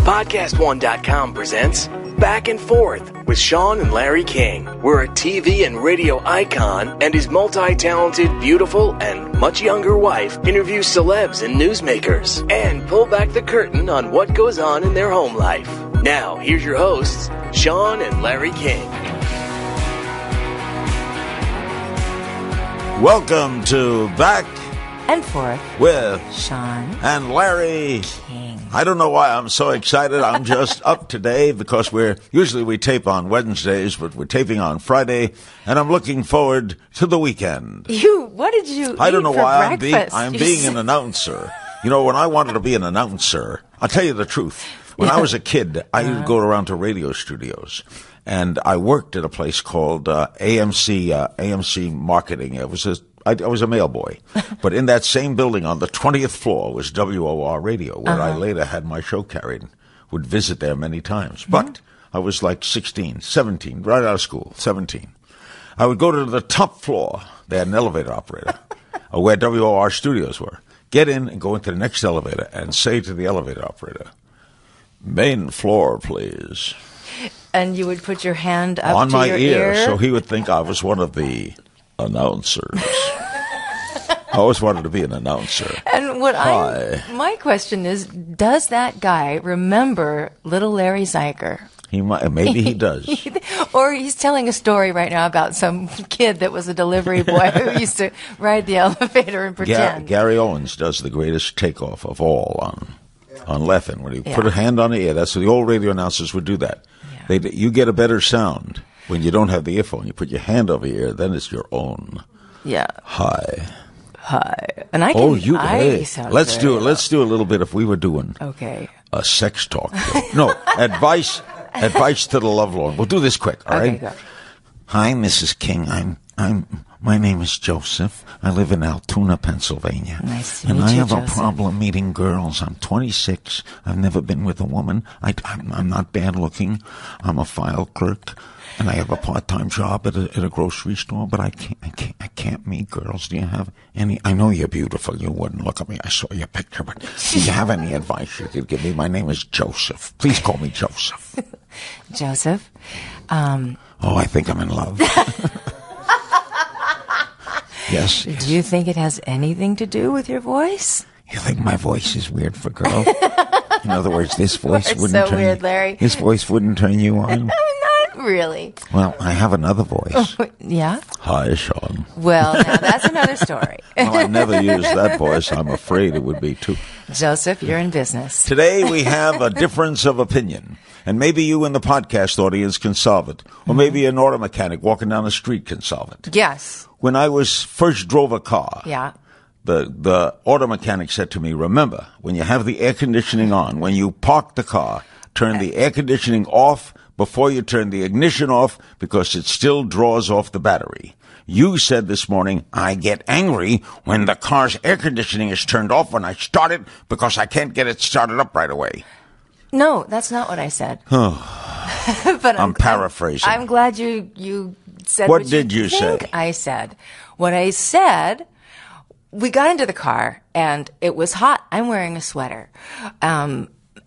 PodcastOne.com presents Back and Forth with Shawn and Larry King, where a TV and radio icon and his multi-talented, beautiful, and much younger wife interview celebs and newsmakers and pull back the curtain on what goes on in their home life. Now, here's your hosts, Shawn and Larry King. Welcome to Back and Forth with Shawn and Larry King. I don't know why I'm so excited. I'm just up today because we tape on Wednesdays, but we're taping on Friday, and I'm looking forward to the weekend. What did you I don't know eat for why breakfast? I'm being an announcer. You know, when I wanted to be an announcer, I'll tell you the truth. When I was a kid, I used to go around to radio studios. And I worked at a place called AMC Marketing. I was a mailboy. But in that same building on the 20th floor was WOR Radio, where I later had my show carried, would visit there many times. But I was like 17, right out of school, 17. I would go to the top floor. They had an elevator operator, where WOR studios were. Get in and go into the next elevator and say to the elevator operator, "Main floor, please." And you would put your hand up on to my your ear, so he would think I was one of the announcers. I always wanted to be an announcer. And my question is, does that guy remember little Larry Zeiger? Maybe he does. Or he's telling a story right now about some kid that was a delivery boy who used to ride the elevator and pretend. Gary Owens does the greatest takeoff of all on Leffen. When he put a hand on the ear, that's what the old radio announcers would do that. Yeah. You get a better sound when you don't have the earphone. You put your hand over your ear, then it's your own. Yeah. Hi. And I can. Oh, let's do it. Let's do a little bit if we were doing a sex talk. No, advice to the lovelorn. We'll do this quick. All right. Go. Hi, Mrs. King. My name is Joseph. I live in Altoona, Pennsylvania. Nice to meet you, Joseph. And I have a problem meeting girls. I'm 26. I've never been with a woman. I'm not bad looking. I'm a file clerk. And I have a part-time job at a grocery store, but I can't meet girls. Do you have any? I know you're beautiful. You wouldn't look at me. I saw your picture, but do you have any advice you could give me? My name is Joseph. Please call me Joseph. Joseph. I think I'm in love. Yes. Do you think it has anything to do with your voice? You think my voice is weird for girls? In other words, this voice wouldn't turn weird, Larry. This voice wouldn't turn you on. Really? Well, I have another voice. Yeah? Hi, Shawn. Well, now that's another story. No, I never used that voice. I'm afraid it would be too. Joseph, you're in business. Today we have a difference of opinion. And maybe you in the podcast audience can solve it. Or maybe an auto mechanic walking down the street can solve it. Yes. When I first drove a car. Yeah. The auto mechanic said to me, remember, when you have the air conditioning on, when you park the car, turn the air conditioning off before you turn the ignition off because it still draws off the battery. You said this morning, I get angry when the car's air conditioning is turned off when I start it because I can't get it started up right away. No, that's not what I said. But I'm paraphrasing. I'm glad you said what did you say? I said. What I said, we got into the car and it was hot. I'm wearing a sweater.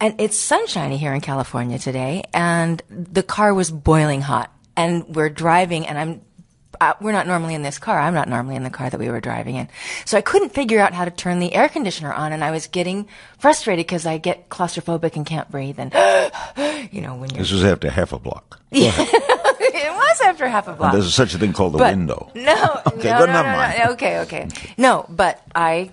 And it's sunshiny here in California today, and the car was boiling hot. And we're driving, and we're not normally in this car. I'm not normally in the car that we were driving in. So I couldn't figure out how to turn the air conditioner on, and I was getting frustrated because I get claustrophobic and can't breathe. And, when you're... This was after half a block. Yeah. It was after half a block. And there's such a thing called a window. No. Okay, never mind. Okay. No, but I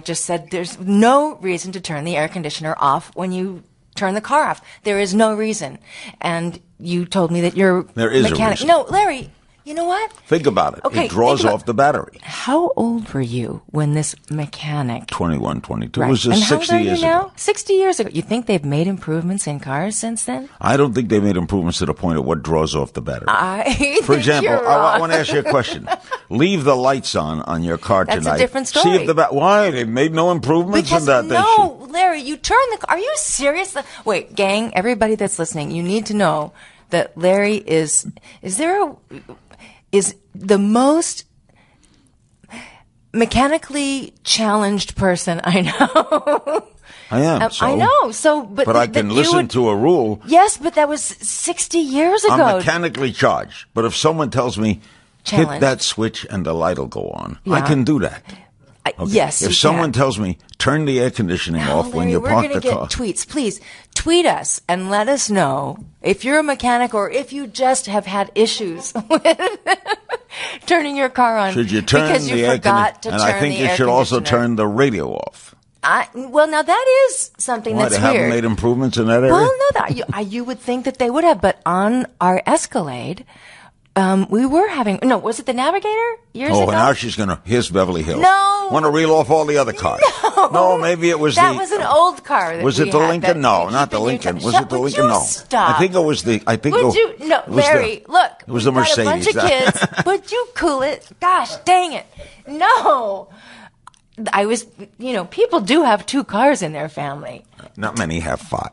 just said there's no reason to turn the air conditioner off when you turn the car off. There is no reason. And you told me that you're there is mechanic. A reason. No, Larry, you know what? Think about it. Okay, it draws off the battery. How old were you when this mechanic... 21, 22. Right. It was just 60 years ago. And how old are you now? 60 years ago. You think they've made improvements in cars since then? I don't think they made improvements to the point of what draws off the battery. For example, I want to ask you a question. Leave the lights on your car tonight. That's a different story. See if why? They made no improvements in that. No, Larry, you turn the car. Are you serious? Wait, gang, everybody that's listening, you need to know that Larry is the most mechanically challenged person I know. I am. I know. So, but I can listen to a rule. Yes, but that was 60 years ago. I'm mechanically charged. But if someone tells me, hit that switch and the light will go on, I can do that. Okay. Yes. If someone tells me, turn the air conditioning off when you park the car. We're going to get tweets. Please tweet us and let us know if you're a mechanic or if you just have had issues with turning your car on. Should you turn because you forgot to turn the air conditioner? And I think you should also turn the radio off. Well, now that is something that's weird. They haven't made improvements in that area? Well, no, you would think that they would have, but on our Escalade, we were having, was it the Navigator years ago? Oh, now she's going to, here's Beverly Hills. No. Want to reel off all the other cars. No, maybe it was that was an old car. Was it the Lincoln? No, not the Lincoln. Was it the Lincoln? No. Stop. I think it was the, Larry, look. It was the Mercedes. Got a bunch of kids. Would you cool it? Gosh, dang it. No. People do have 2 cars in their family. Not many have 5.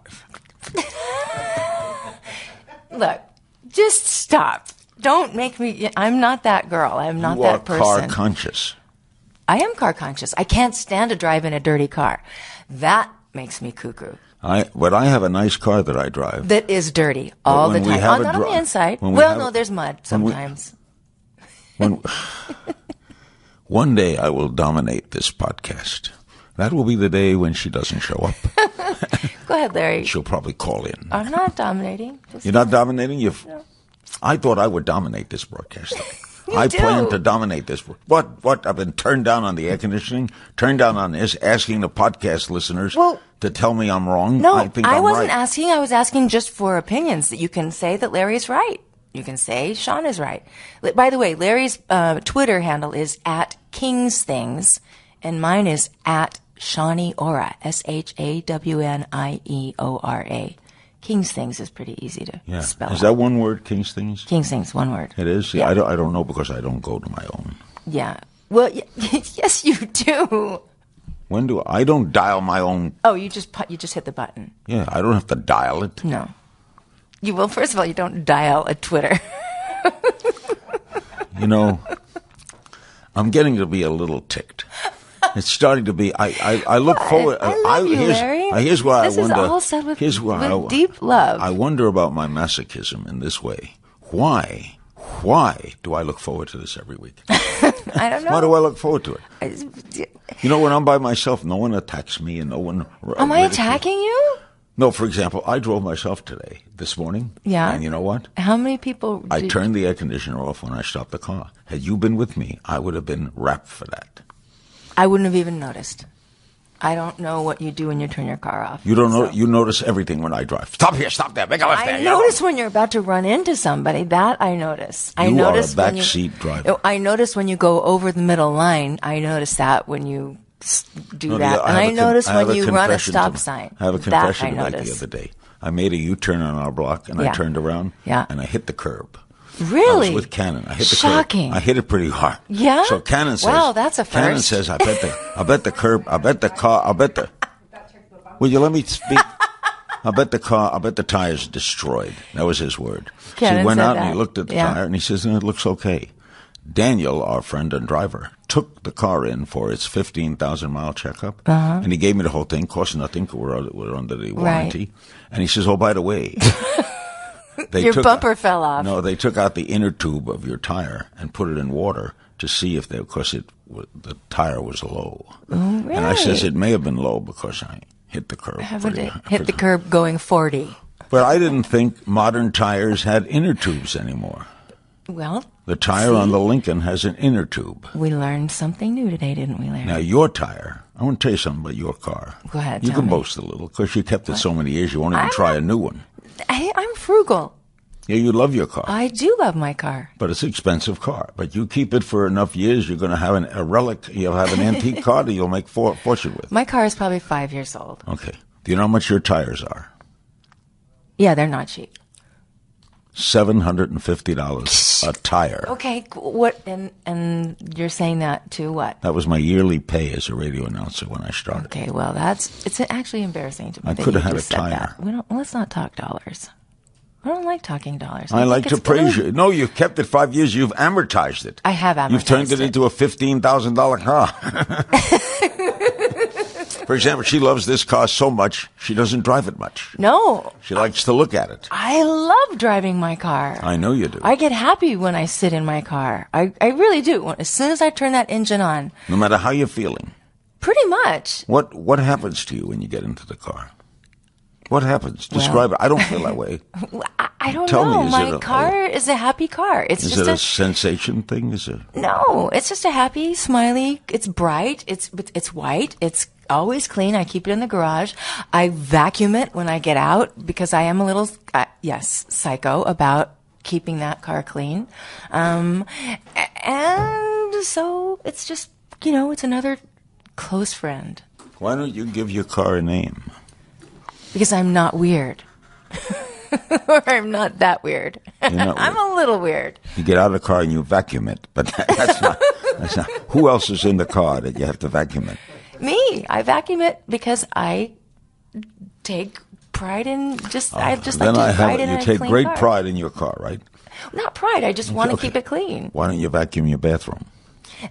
Look, just stop. Don't make me. I'm not that girl. I'm not that person. You are car conscious. I am car conscious. I can't stand to drive in a dirty car. That makes me cuckoo. But I have a nice car that I drive. That is dirty all the time. Not on the inside. No, there's mud sometimes. One day I will dominate this podcast. That will be the day when she doesn't show up. Go ahead, Larry. She'll probably call in. I'm not dominating. You're not dominating? No. I thought I would dominate this broadcast. I plan to dominate this. What? I've been turned down on the air conditioning, turned down on this, asking the podcast listeners to tell me I'm wrong. No, I wasn't asking. I was asking just for opinions that you can say that Larry's right. You can say Shawn is right. By the way, Larry's Twitter handle is @KingsThings, and mine is @ShawnieOra, ShaWnieOra. King's Things is pretty easy to spell. Is that one word, King's Things? King's Things, one word. It is? Yeah. I don't know because I don't go to my own. Yeah. Well, yes, you do. When do I don't dial my own? Oh, you just hit the button. Yeah, I don't have to dial it. No. First of all, you don't dial a Twitter. I'm getting to be a little ticked. It's starting to be. I look forward. I love you, Larry. Here's why this I wonder. This is all said with deep love. I wonder about my masochism in this way. Why do I look forward to this every week? I don't know. Why do I look forward to it? When I'm by myself, no one attacks me and no one. Am I attacking you? No, for example, I drove myself this morning. Yeah. And you know what? How many people? I turned the air conditioner off when I stopped the car. Had you been with me, I would have been wrapped for that. I wouldn't have even noticed. I don't know what you do when you turn your car off. You don't know. You notice everything when I drive. Stop here. Stop there. Make a left there. I notice when you're about to run into somebody. That I notice. You are a backseat driver. I notice when you go over the middle line. I notice that when you do that. And I notice when you run a stop sign. I have a confession to make the other day. I made a U-turn on our block, and I turned around, and I hit the curb. Really? I was with Cannon. I hit the Shocking. curb. I hit it pretty hard. Yeah? So Cannon says, wow, that's a first. Cannon says, I bet the curb, I bet the car, will you let me speak? I bet the tire's destroyed. That was his word. Cannon so he went out and that. he looked at the tire and he says, it looks okay. Daniel, our friend and driver, took the car in for its 15,000-mile checkup, and he gave me the whole thing, cost nothing, we're under the warranty. Right. And he says, oh, by the way, your bumper fell off. No, they took out the inner tube of your tire and put it in water to see if because the tire was low. Oh, really? And I says it may have been low because I hit the curb. Hit the curb going 40. But I didn't think modern tires had inner tubes anymore. Well, the tire on the Lincoln has an inner tube. We learned something new today, didn't we, Larry? Now, your tire, I want to tell you something about your car. Go ahead, You tell can me. boast a little because you kept it so many years you won't even try a new one. I'm frugal. Yeah, you love your car. I do love my car. But it's an expensive car. But you keep it for enough years, you're going to have a relic. You'll have an antique car that you'll make fortune with. My car is probably 5 years old. Okay. Do you know how much your tires are? Yeah, they're not cheap. $750 a tire. Okay, what? And you're saying that to what? That was my yearly pay as a radio announcer when I started. Okay, well, it's actually embarrassing to me. I could have had a tire. Let's not talk dollars. I don't like talking dollars. I like to praise you. No, you've kept it 5 years. You've amortized it. I have amortized it. You've turned it into a $15,000 car. For example, she loves this car so much, she doesn't drive it much. No. She likes to look at it. I love driving my car. I know you do. I get happy when I sit in my car. I really do. As soon as I turn that engine on. No matter how you're feeling. Pretty much. What happens to you when you get into the car? What happens? Describe it. I don't feel that way. I don't Tell know. me, My car is a happy car. Is it a sensation thing? Is it? No, it's just a happy, smiley. It's bright. It's white. It's always clean. I keep it in the garage. I vacuum it when I get out because I am a little, psycho about keeping that car clean. And so it's just, it's another close friend. Why don't you give your car a name? Because I'm not weird. Or I'm not that weird. I'm a little weird. You get out of the car and you vacuum it, but that's not. Who else is in the car that you have to vacuum it? Me. I vacuum it because I take pride in just. I just like to ride in a clean car. You take great pride in your car, right? Not pride. I just want to keep it clean. Why don't you vacuum your bathroom?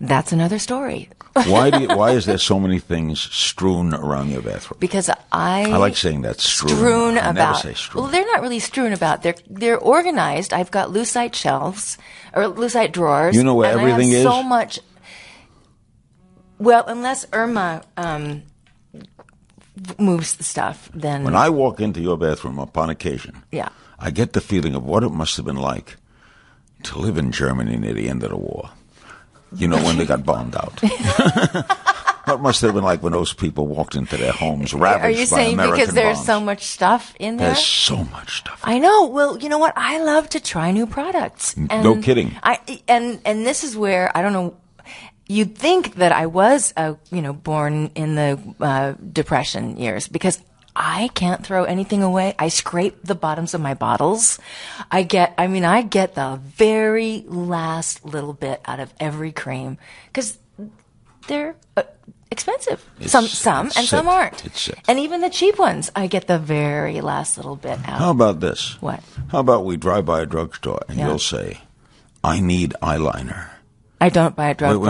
That's another story. Why is there so many things strewn around your bathroom? Because I like saying that strewn. I never say strewn. Well, they're not really strewn about. They're organized. I've got lucite shelves or lucite drawers. You know where everything is? So much. Well, unless Irma moves the stuff, then when I walk into your bathroom upon occasion, I get the feeling of what it must have been like to live in Germany near the end of the war. When they got bombed out. What must have been like when those people walked into their homes ravaged by American bombs? Are you saying because there's so much stuff in there? There's so much stuff. I know. Well, you know what? I love to try new products. And no kidding. And this is where, I don't know, you'd think that I was, born in the Depression years because I can't throw anything away. I scrape the bottoms of my bottles. I get the very last little bit out of every cream because they're expensive. Some aren't. And even the cheap ones, I get the very last little bit out. How about this? What? How about we drive by a drugstore and you'll say, "I need eyeliner." I don't buy I don't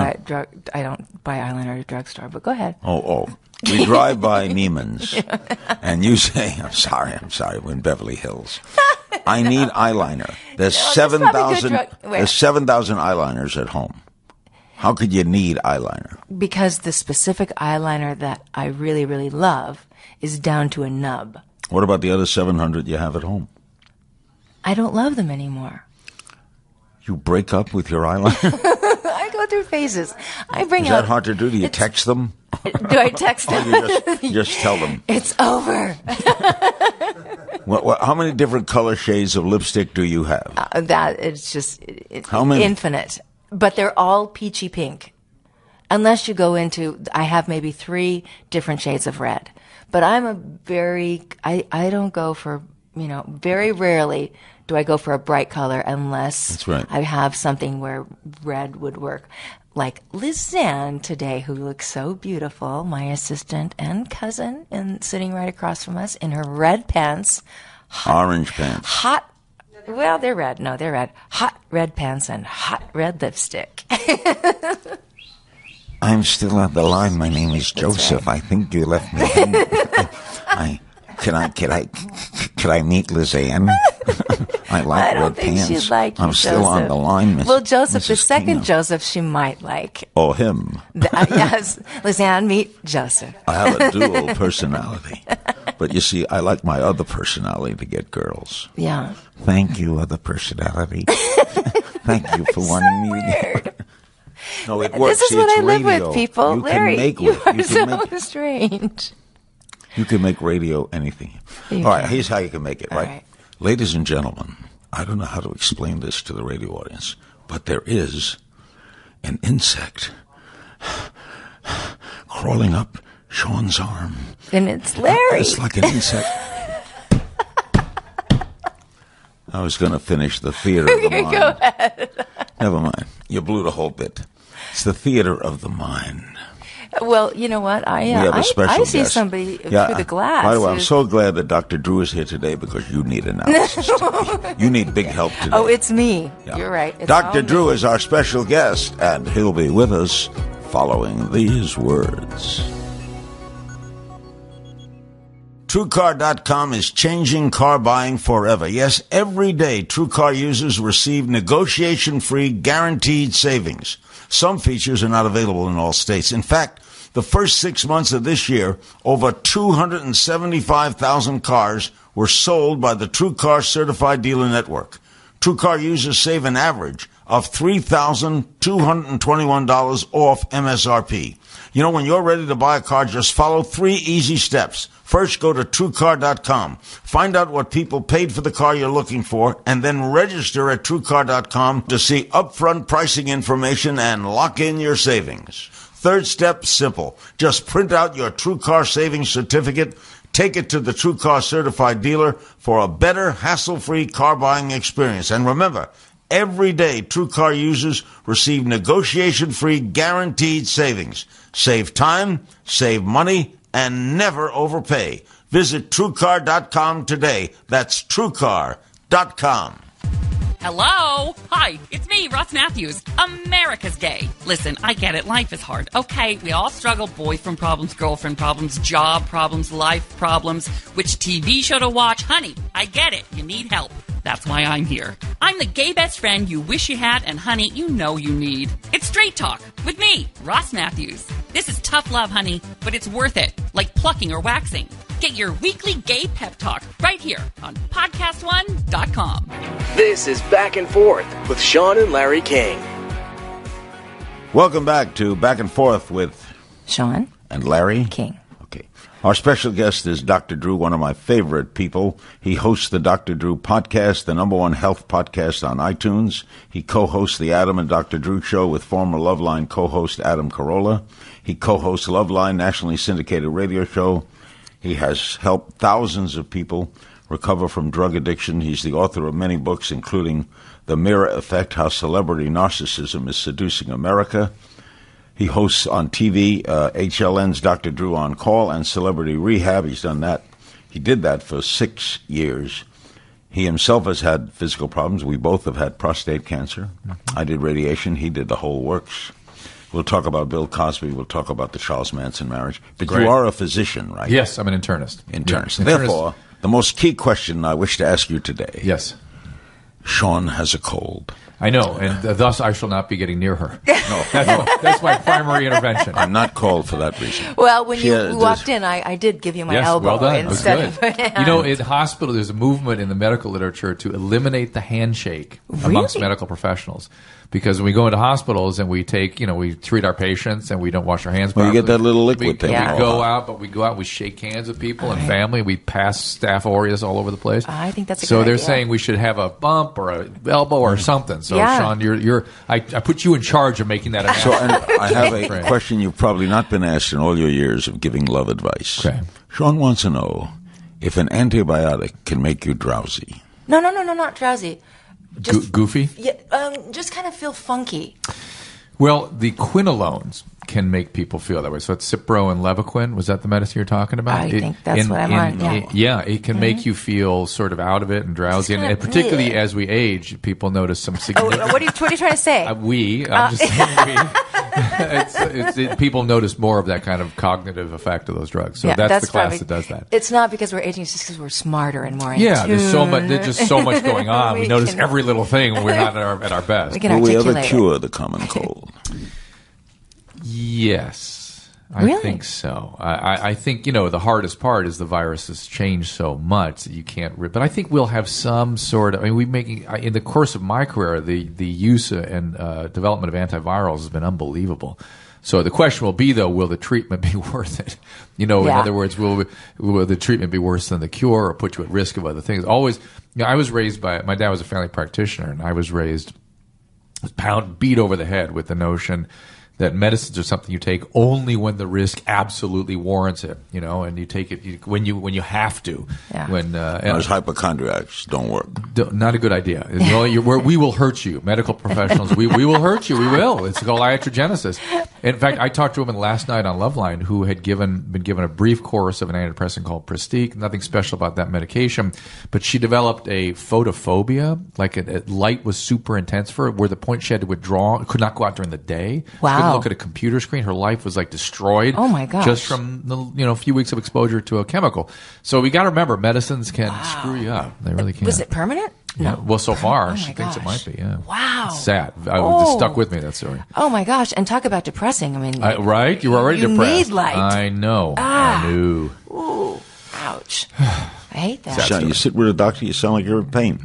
buy eyeliner at a drugstore, but go ahead. Oh. We drive by Neiman's, and you say, I'm sorry, we're in Beverly Hills. I need eyeliner. There's 7,000 eyeliners at home. How could you need eyeliner? Because the specific eyeliner that I really, really love is down to a nub. What about the other 700 you have at home? I don't love them anymore. You break up with your eyeliner? I go through phases. Is that hard to do? Do you text them? Do I text them? You just tell them. It's over. How many different color shades of lipstick do you have? It's how many? Infinite. But they're all peachy pink. Unless you go into, I have maybe 3 different shades of red. But I don't go for, very rarely do I go for a bright color unless That's right. I have something where red would work. Like Lizanne today, who looks so beautiful, my assistant and cousin, and sitting right across from us in her red pants. Orange pants. Well, they're red. No, they're red. Hot red pants and hot red lipstick. I'm still on the line. My name is Joseph. Right. I think you left me hanging. Can I meet Lizanne? I like red pants. She'd like you, I'm still Joseph. On the line, Well, Joseph, Mrs. the second Kino. Joseph she might like. Oh, him. Yes. Lizanne, meet Joseph. I have a dual personality. But you see, I like my other personality to get girls. Yeah. Thank you, other personality. Thank you for wanting me to get... No, it works. This is what I live radio. with, people. Larry, you are so strange. You can make radio anything. All right, here's how you can make it, right? Ladies and gentlemen, I don't know how to explain this to the radio audience, but there is an insect crawling up Shawn's arm. And it's Larry. It's like an insect. I was going to finish the theater of the mind. Go ahead. Never mind. You blew the whole bit. It's the theater of the mind. Well, you know what? I see guest. Somebody through the glass. By the way, I'm so glad that Dr. Drew is here today because you need analysis. You need big help today. Oh, it's me. Yeah. You're right. It's Dr. Drew is our special guest, and he'll be with us following these words. TrueCar.com is changing car buying forever. Yes, every day TrueCar users receive negotiation-free guaranteed savings. Some features are not available in all states. In fact, the first 6 months of this year, over 275,000 cars were sold by the TrueCar Certified Dealer Network. TrueCar users save an average of $3,221 off MSRP. You know, when you're ready to buy a car, just follow 3 easy steps. First, go to TrueCar.com. Find out what people paid for the car you're looking for, and then register at TrueCar.com to see upfront pricing information and lock in your savings. Third step, simple. Just print out your TrueCar savings certificate, take it to the TrueCar certified dealer for a better, hassle-free car buying experience. And remember, every day TrueCar users receive negotiation-free guaranteed savings. Save time, save money, and never overpay. Visit TrueCar.com today. That's TrueCar.com. Hello? Hi, it's me, Ross Matthews, America's Gay. Listen, I get it. Life is hard. Okay, we all struggle. Boyfriend problems, girlfriend problems, job problems, life problems. Which TV show to watch? Honey, I get it. You need help. That's why I'm here. I'm the gay best friend you wish you had, and honey, you know you need. It's Straight Talk with me, Ross Matthews. This is tough love, honey, but it's worth it, like plucking or waxing. Get your weekly gay pep talk right here on podcastone.com. This is Back and Forth with Shawn and Larry King. Welcome back to Back and Forth with Shawn and Larry King. Okay. Our special guest is Dr. Drew, one of my favorite people. He hosts the Dr. Drew podcast, the #1 health podcast on iTunes. He co-hosts the Adam and Dr. Drew show with former Loveline co-host Adam Carolla. He co-hosts Loveline, nationally syndicated radio show. He has helped thousands of people recover from drug addiction. He's the author of many books, including The Mirror Effect, How Celebrity Narcissism is Seducing America. He hosts on TV HLN's Dr. Drew on Call and Celebrity Rehab. He's done that. He did that for 6 years. He himself has had physical problems. We both have had prostate cancer. Mm-hmm. I did radiation. He did the whole works. We'll talk about Bill Cosby. We'll talk about the Charles Manson marriage. But Great. You are a physician, right? Yes, I'm an internist. Internist. Yeah. Therefore, the most key question I wish to ask you today. Yes. Shawn has a cold. I know, and thus I shall not be getting near her. No, that's my primary intervention. I'm not called for that reason. Well, when you walked in, I did give you my elbow. Well done. Instead that was good. Of a hand. You know, in hospital, there's a movement in the medical literature to eliminate the handshake amongst medical professionals. Because when we go into hospitals and we take, we treat our patients and we don't wash our hands properly. Well, you get that little liquid thing. We go out and we shake hands with people and family. We pass Staph aureus all over the place. I think that's a good So they're idea. saying we should have a bump or a elbow or something. So, Shawn, I put you in charge of making that. So, and I have a question you've probably not been asked in all your years of giving love advice. Okay. Shawn wants to know if an antibiotic can make you drowsy. No, not drowsy. Just, goofy? Yeah, just kind of feel funky. Well, the quinolones can make people feel that way. So it's Cipro and Levaquin. Was that the medicine you're talking about? I think that's what I'm on. Yeah, it can make you feel sort of out of it and drowsy. And particularly as we age, people notice some significant... What are you trying to say? I'm just saying we. People notice more of that kind of cognitive effect of those drugs. So that's the class that does that. It's not because we're aging, it's just because we're smarter and more in tune. There's just so much going on. We notice every little thing when we're not at our best. Will we ever cure the common cold? Yes. Really? I think so. I think, the hardest part is the virus has changed so much that you can't... But I think we'll have some sort of... in the course of my career, the use and development of antivirals has been unbelievable. So the question will be, though, will the treatment be worth it? In other words, will the treatment be worse than the cure or put you at risk of other things? Always, I was raised by... My dad was a family practitioner, and I was raised beat over the head with the notion that medicines are something you take only when the risk absolutely warrants it, and you take it when you have to. Yeah. Those hypochondriacs don't work. Not a good idea. We will hurt you, medical professionals. We will hurt you. We will. It's called iatrogenesis. In fact, I talked to a woman last night on Loveline who had been given a brief course of an antidepressant called Prestique. Nothing special about that medication, but she developed a photophobia, like light was super intense for her, where the point she had to withdraw, could not go out during the day. Wow. even look at a computer screen. Her life was like destroyed. Oh, my gosh. Just from a few weeks of exposure to a chemical. So we got to remember, medicines can screw you up. They really can. Was it permanent? Yeah. No. Well, so far, Oh, my she thinks it gosh. might be, yeah. Wow. It's sad. It just stuck with me, that story. Oh, my gosh. And talk about depressing. I mean, Right? You were already you depressed. need light. I know. I knew. Ooh, ouch. I hate that. Shawn, you sit with a doctor, you sound like you're in pain.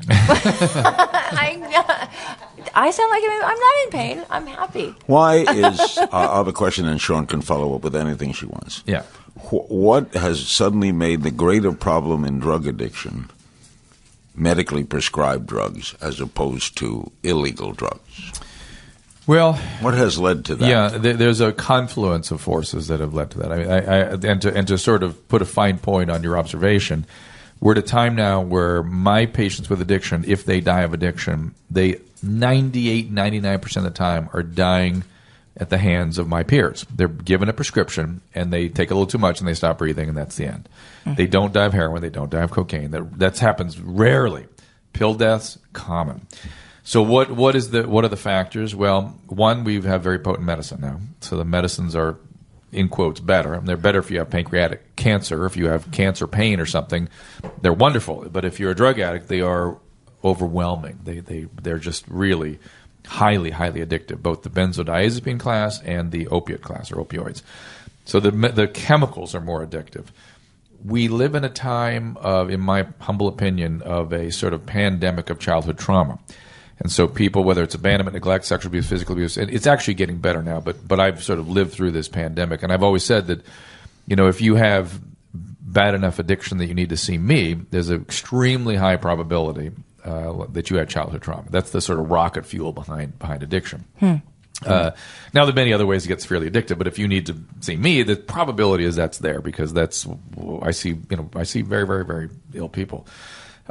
I sound like I'm not in pain. I'm happy. Why is, I have a question, and Shawn can follow up with anything she wants. Yeah. What has suddenly made the greater problem in drug addiction medically prescribed drugs as opposed to illegal drugs? Well, what has led to that? Yeah, there's a confluence of forces that have led to that. I mean, and to sort of put a fine point on your observation, we're at a time now where my patients with addiction, if they die of addiction, they 98, 99% of the time are dying at the hands of my peers. They're given a prescription, and they take a little too much, and they stop breathing, and that's the end. Mm-hmm. They don't die of heroin. They don't die of cocaine. That happens rarely. Pill deaths, common. So what are the factors? Well, one, we have very potent medicine now. So the medicines are, in quotes, better. And they're better if you have pancreatic cancer. If you have cancer pain or something, they're wonderful. But if you're a drug addict, they are overwhelming. They're just really highly, highly addictive, both the benzodiazepine class and the opiate class, or opioids. So the chemicals are more addictive. We live in a time of, in my humble opinion, of a sort of pandemic of childhood trauma. And so people, whether it's abandonment, neglect, sexual abuse, physical abuse, and it's actually getting better now, but I've sort of lived through this pandemic. And I've always said that, if you have bad enough addiction that you need to see me, there's an extremely high probability that you had childhood trauma. That's the sort of rocket fuel behind addiction. Now, there are many other ways to get severely addicted, but if you need to see me, the probability is that's there, because I see very, very, very ill people.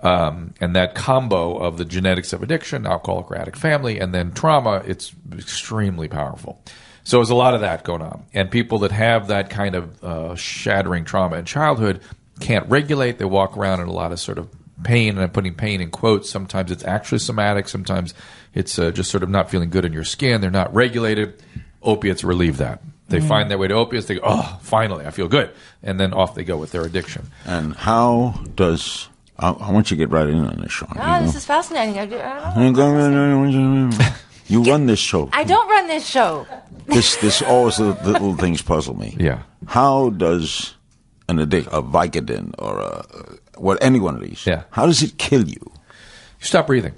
And that combo of the genetics of addiction, alcoholic or addict family, and then trauma, it's extremely powerful. So there's a lot of that going on. And people that have that kind of shattering trauma in childhood can't regulate. They walk around in a lot of sort of pain, and I'm putting pain in quotes. Sometimes it's actually somatic. Sometimes it's just sort of not feeling good in your skin. They're not regulated. Opiates relieve that. They find their way to opiates. They go, oh, finally, I feel good. And then off they go with their addiction. And how does... I want you to get right in on this, Shawn. This is fascinating. You run this show. I don't run this show. This always the little things puzzle me. Yeah. How does a Vicodin or any one of these? Yeah. How does it kill you? You stop breathing.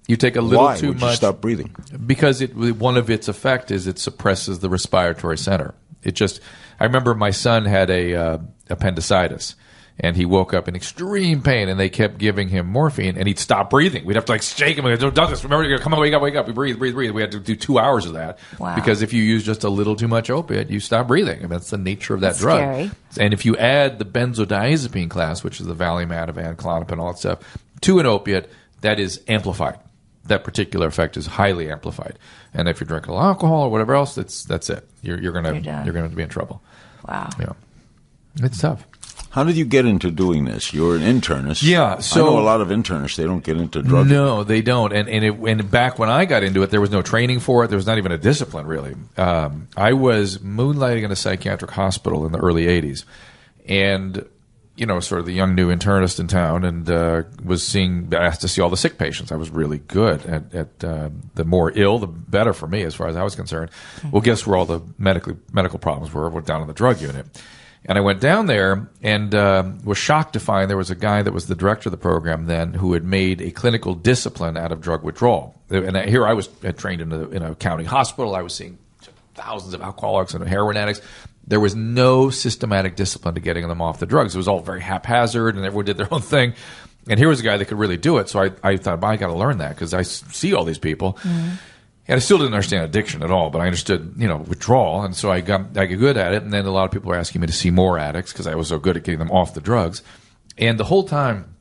You take a little Why too would much. You stop breathing? Because one of its effect is it suppresses the respiratory center. I remember my son had a appendicitis. And he woke up in extreme pain, and they kept giving him morphine, and he'd stop breathing. We'd have to shake him. We'd go, Douglas, remember, come on, wake up. We breathe. We had to do 2 hours of that. Wow. Because if you use just a little too much opiate, you stop breathing. I mean, that's the nature of that drug. Scary. And if you add the benzodiazepine class, which is the Valium, Ativan, Klonopin, all that stuff, to an opiate, that is amplified. That particular effect is highly amplified. And if you're drinking alcohol or whatever else, that's it. You're going to be in trouble. Wow. Yeah. It's tough. How did you get into doing this? You're an internist. Yeah, so I know a lot of internists. They don't get into drugs. No, they don't. And back when I got into it, there was no training for it. There was not even a discipline, really. I was moonlighting in a psychiatric hospital in the early 80s. And, sort of the young new internist in town, and was asked to see all the sick patients. I was really good at the more ill, the better for me, as far as I was concerned. Well, guess where all the medical problems were? We're down in the drug unit. And I went down there and was shocked to find there was a guy that was the director of the program then who had made a clinical discipline out of drug withdrawal. And here I was trained in a county hospital. I was seeing thousands of alcoholics and heroin addicts. There was no systematic discipline to getting them off the drugs. It was all very haphazard, and everyone did their own thing. And here was a guy that could really do it. So I thought, I got to learn that, because I see all these people. Mm-hmm. And I still didn't understand addiction at all, but I understood, withdrawal. And so I got good at it. And then a lot of people were asking me to see more addicts because I was so good at getting them off the drugs. And the whole time,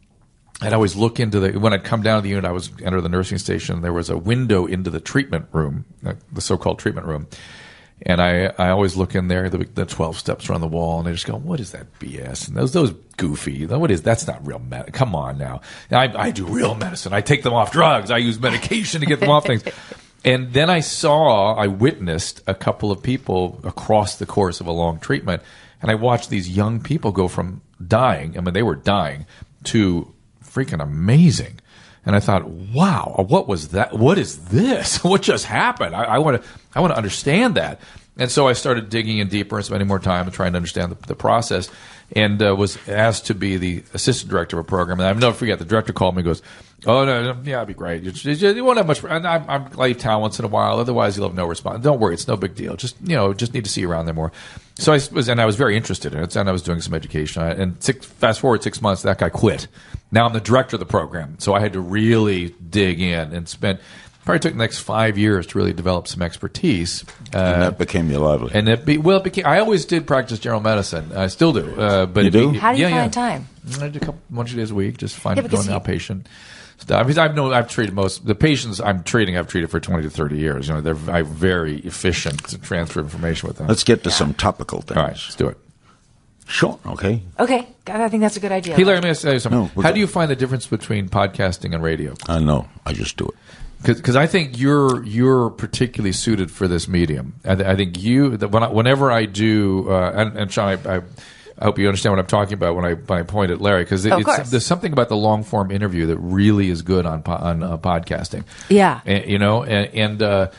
I'd always look when I'd come down to the unit, I was enter the nursing station. There was a window into the treatment room, the so-called treatment room. And I always look in there, the 12 steps are on the wall, and I just go, what is that BS? And those goofy, that's not real medicine. Come on now. I do real medicine. I take them off drugs. I use medication to get them off things. And then I witnessed a couple of people across the course of a long treatment, and I watched these young people go from dying, I mean, they were dying, to freaking amazing. And I thought, wow, what was that? What is this? What just happened? I want to understand that. And so I started digging in deeper and spending more time and trying to understand the process, and was asked to be the assistant director of a program. And I'll never forget, the director called me and goes, "Oh, no, yeah, it'd be great. You won't have much. And I'm leave town once in a while. Otherwise, you'll have no response. Don't worry, it's no big deal. Just need to see you around there more." So I was very interested in it, and I was doing some education. And fast forward 6 months, that guy quit. Now I'm the director of the program, so I had to really dig in and probably took the next 5 years to really develop some expertise. And that became your livelihood. And it became. I always did practice general medicine. I still do. But you do? How do you find time? I do a bunch of days a week, just going outpatient. I've treated most the patients I'm treating. I've treated for 20 to 30 years. I'm very efficient to transfer information with them. Let's get to some topical things. All right, let's do it. Sure. Okay. Okay. I think that's a good idea. Hey, Larry, let me tell you something. No, How do you find the difference between podcasting and radio? I know. I just do it. Because I think you're particularly suited for this medium. I think whenever I do, and Shawn, I hope you understand what I'm talking about when I point at Larry, because there's something about the long form interview that really is good on podcasting. Yeah, and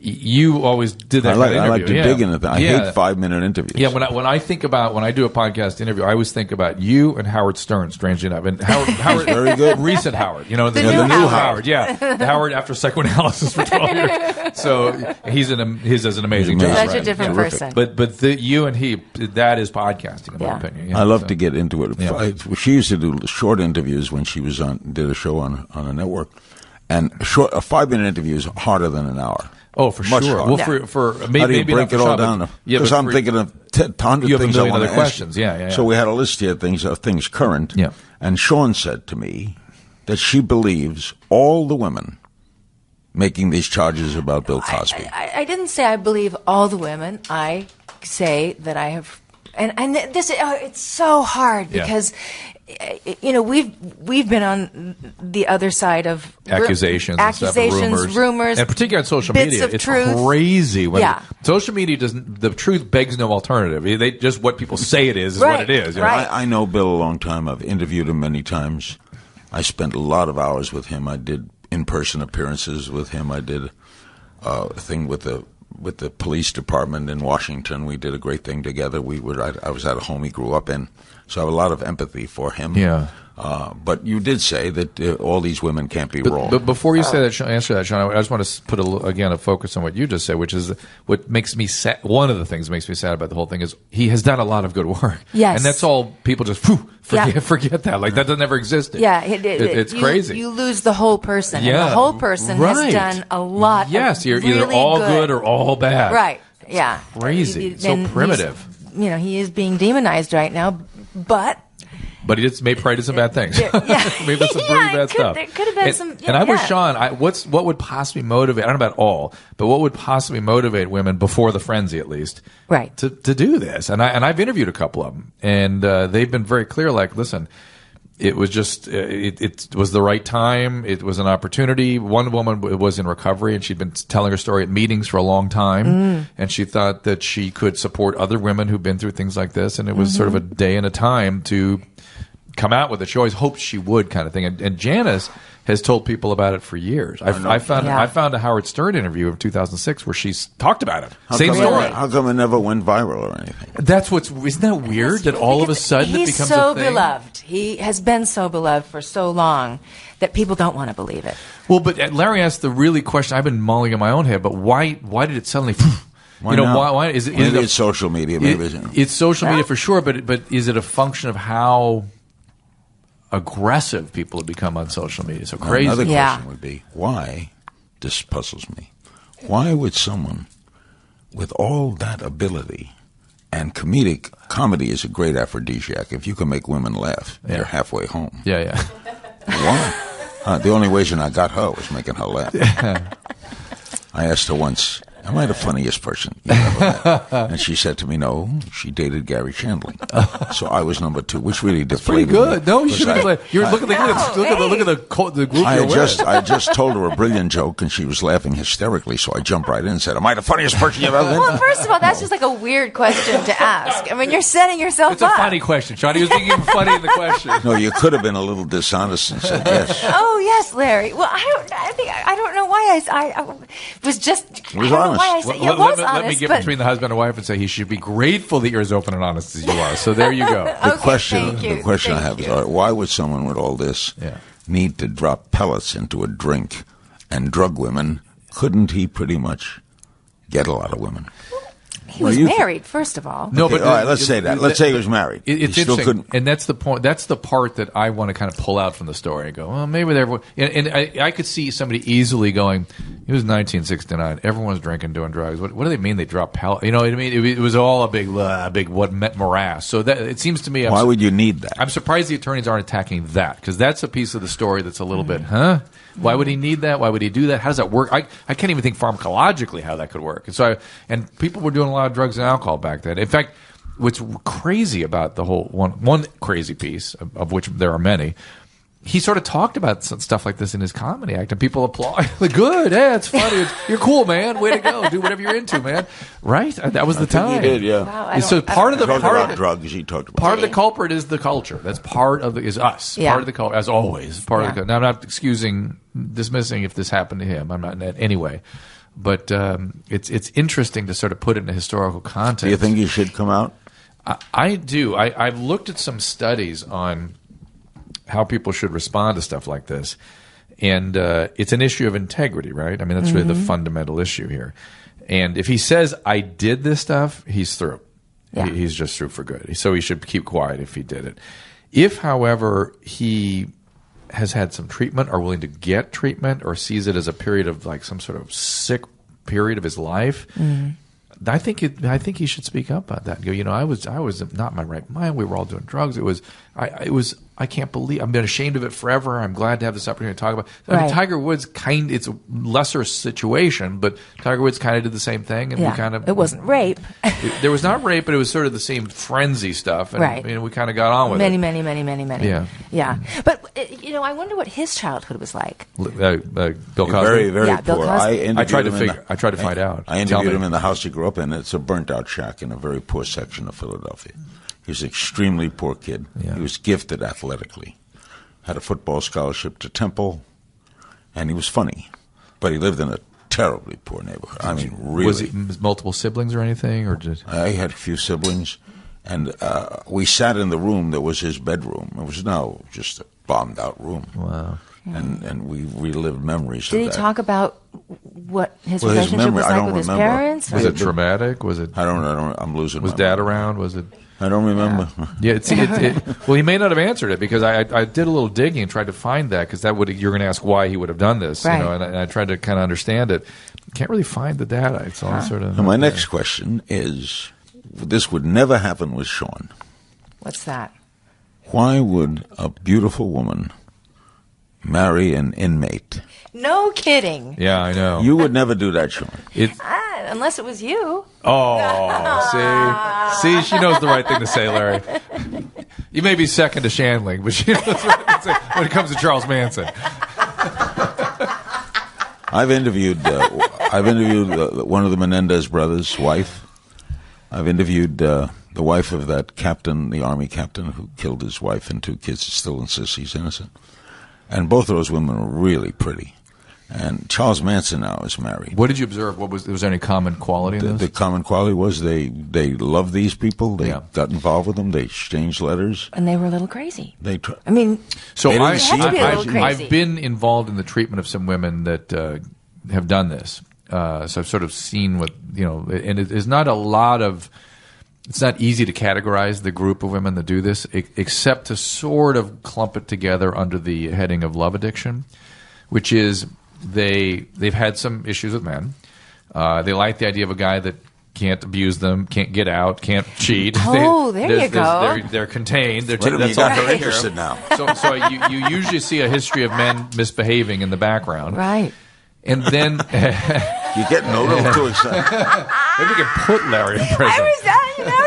you always did that. I like to dig into that. I hate 5-minute interviews. Yeah, when I do a podcast interview, I always think about you and Howard Stern. Strangely enough, and Howard very good, recent Howard. The new Howard. Yeah, the Howard after psychoanalysis for 12 years. So he does an amazing job. Such a different person. But you and he, that is podcasting, in my opinion. I love to get into it. Yeah. She used to do short interviews when she was did a show on a network, and a 5-minute interview is harder than an hour. Oh, for Much sure. harder. Well, for maybe how do you break it all down? Because I'm thinking of 100 you have things a I million want other to questions. ask. Yeah. So we had a list here of things current. Yeah. And Shawn said to me that she believes all the women making these charges about Bill Cosby. I didn't say I believe all the women. I say that I have, and this it's so hard because. We've been on the other side of accusations, rumors, and particularly on social bits media. Of it's truth. Crazy. Social media doesn't. The truth begs no alternative. They just what people say it is what it is. Right. I know Bill a long time. I've interviewed him many times. I spent a lot of hours with him. I did in-person appearances with him. I did a thing with the police department in Washington. We did a great thing together. I was at a home he grew up in. So I have a lot of empathy for him. Yeah. But you did say that all these women can't be wrong. But before you answer that, Shawn, I just want to put a focus on what you just said, which is what makes me sad. One of the things that makes me sad about the whole thing is he has done a lot of good work. Yes. And that's all people just forget that. Like that doesn't ever exist. Yeah. It's crazy. You lose the whole person. Yeah. And the whole person has done a lot. Yes. You're really either all good or all bad. Right. Yeah. Crazy. So primitive. He is being demonized right now, but he probably did some bad things. Maybe there's some pretty bad stuff. There could have been some. And I was Shawn. What would possibly motivate? I don't know about all, but what would possibly motivate women before the frenzy, at least, right, to do this? And I've interviewed a couple of them, and they've been very clear. Like, listen, it was just it was the right time. It was an opportunity. One woman was in recovery, and she'd been telling her story at meetings for a long time, and she thought that she could support other women who've been through things like this, and it was sort of a day and a time to come out with it. She always hoped she would, kind of thing. And Janice has told people about it for years. I found a Howard Stern interview of 2006 where she's talked about it. Same story. How come it never went viral or anything? Isn't that weird that all of a sudden it becomes a thing? He's so beloved. He has been so beloved for so long that people don't want to believe it. Well, but Larry asked the really question I've been mulling in my own head, but why did it suddenly... Why is it? Maybe it's social media. It's social media for sure, but is it a function of how aggressive people have become on social media? So crazy. Another question would be, why, this puzzles me, why would someone with all that ability and comedy is a great aphrodisiac. If you can make women laugh, you're halfway home. Yeah. Why? The only reason I got her was making her laugh. I asked her once, Am I the funniest person you ever met? And she said to me, no, she dated Gary Shandling. So I was number 2, which really deflated Pretty good. me. No, you should be. You're look at the group I you're with. I just told her a brilliant joke, and she was laughing hysterically, so I jumped right in and said, am I the funniest person you've ever met? Well, first of all, that's just like a weird question to ask. I mean, you're setting yourself It's up. a funny question, Shawn. He was being funny in the question. No, you could have been a little dishonest and said yes. Oh yes, Larry. Well, I don't know why I was just. It was I don't know honest. why I said, Let, was let me honest, get but- between the husband and wife and say he should be grateful that you're as open and honest as you are. So there you go. The Okay, question, thank you. the question I Thank have is, you. all right, why would someone with all this Yeah. need to drop pellets into a drink and drug women? Couldn't he pretty much get a lot of women? He was married, first of all. No, Okay, but all right, let's say that. Let's say he was married. It's He still interesting, couldn't. and that's the point. That's the part that I want to kind of pull out from the story and go, well, maybe there. And I could see somebody easily going, "It was 1969. Everyone was drinking, doing drugs. What do they mean they dropped pellet? You know what I mean? It was all a big morass. So that it seems to me. Why would you need that? I'm surprised the attorneys aren't attacking that, because that's a piece of the story that's a little bit, huh? Why would he need that? Why would he do that? How does that work? I can't even think pharmacologically how that could work. And so, and people were doing a lot of drugs and alcohol back then. In fact, what's crazy about the whole one crazy piece, of which there are many, he sort of talked about stuff like this in his comedy act, and people applaud. Good, yeah, it's funny. You're cool, man. Way to go. Do whatever you're into, man. Right? That was the time. He did, yeah. Wow, So part of the Talked part about of, drugs. He talked about part of the culprit is the culture. That's part of is us. Yeah. Part of the culture, as always. Part of the Yeah. culture. Now, I'm not dismissing if this happened to him. I'm not in that anyway. But it's interesting to sort of put it in a historical context. Do you think he should come out? I do. I've looked at some studies on how people should respond to stuff like this. And it's an issue of integrity, right? I mean, that's really the fundamental issue here. And if he says, I did this stuff, he's through. Yeah. He's just through for good. So he should keep quiet if he did it. If, however, he has had some treatment or willing to get treatment or sees it as a period of like some sort of sick period of his life, I think he should speak up about that and go, you know, I was not in my right mind. We were all doing drugs. I can't believe I've been ashamed of it forever. I'm glad to have this opportunity to talk about. I mean, Right. Tiger Woods it's a lesser situation, but Tiger Woods kind of did the same thing, and we kind of it wasn't rape. there was not rape, but it was sort of the same frenzy stuff, and Right. we kind of got on with Many. Yeah. Yeah. But, I wonder what his childhood was like. it. Bill Cosby. Very, very Yeah, Bill poor. Cosby. I tried to interviewed him I tried to find out. I Tell interviewed me. him in the house he grew up in. It's a burnt-out shack in a very poor section of Philadelphia. He was an extremely poor kid. Yeah. He was gifted athletically. Had a football scholarship to Temple, and he was funny. But he lived in a terribly poor neighborhood. I mean, really. Was he multiple siblings or anything, or just? I had a few siblings, and we sat in the room that was his bedroom. It was just a bombed-out room. Wow. And we relived memories Did of he that. talk about what his Well, his relationship memory, was I like don't with his remember. parents? Was or- it traumatic? Was it? I'm losing Was my Dad mind. around? Was it? I don't remember. Yeah, well, he may not have answered it because I did a little digging and tried to find that because you're going to ask why he would have done this, Right. you know, and I tried to kind of understand it. Can't really find the data. It's all sort of. And my next question is, this would never happen with Shawn. What's that? Why would a beautiful woman marry an inmate? No kidding. Yeah, I know. You would never do that, Shawn. Unless it was you. Oh, see, she knows the right thing to say, Larry. You may be second to Shandling, but she knows the right thing to say when it comes to Charles Manson. I've interviewed one of the Menendez brothers' wife. I've interviewed the wife of that captain, the army captain who killed his wife and 2 kids, still insists he's innocent. And both of those women were really pretty. And Charles Manson now is married. What did you observe? Was there any common quality in The this? common quality was they loved these people. They got involved with them. They exchanged letters. And they were a little crazy. I mean, So They didn't see it crazy. I've been involved in the treatment of some women that have done this. So I've sort of seen what, and it is not a lot of, it's not easy to categorize the group of women that do this, except to sort of clump it together under the heading of love addiction, which is they've had some issues with men. They like the idea of a guy that can't abuse them, can't get out, can't cheat. Oh, there you go. They're contained. They're Wait a minute, that's you all got her taken care of. interested now. So you usually see a history of men misbehaving in the background, right. and then You're getting a little too excited. Maybe we can put Larry in prison.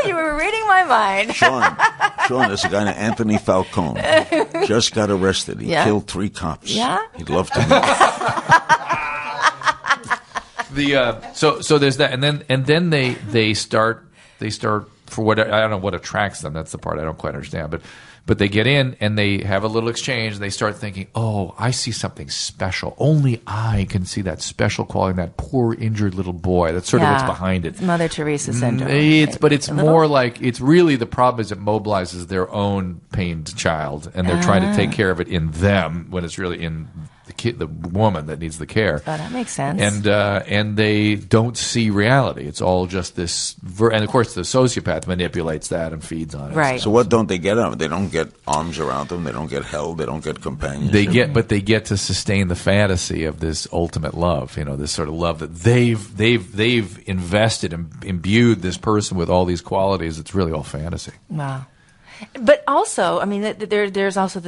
You were reading my mind. Sean, there's a guy named Anthony Falcone. Just got arrested. He killed 3 cops. Yeah? He'd love to meet. So there's that, and then they start for what I don't know what attracts them. That's the part I don't quite understand, but they get in and they have a little exchange. And they start thinking, "Oh, I see something special. Only I can see that special quality in that poor injured little boy." That's sort of what's behind it. It's Mother Teresa syndrome. It's more like it's really the problem is it mobilizes their own pained child, and they're trying to take care of it in them when it's really in the kid, the woman that needs the care. Oh, that makes sense. And they don't see reality. It's all just this, and of course the sociopath manipulates that and feeds on it. Right. So what don't they get out of it? They don't get arms around them. They don't get held. They don't get companionship. They get to sustain the fantasy of this ultimate love. This sort of love that they've invested and imbued this person with all these qualities. It's really all fantasy. Wow. But also, I mean, there's also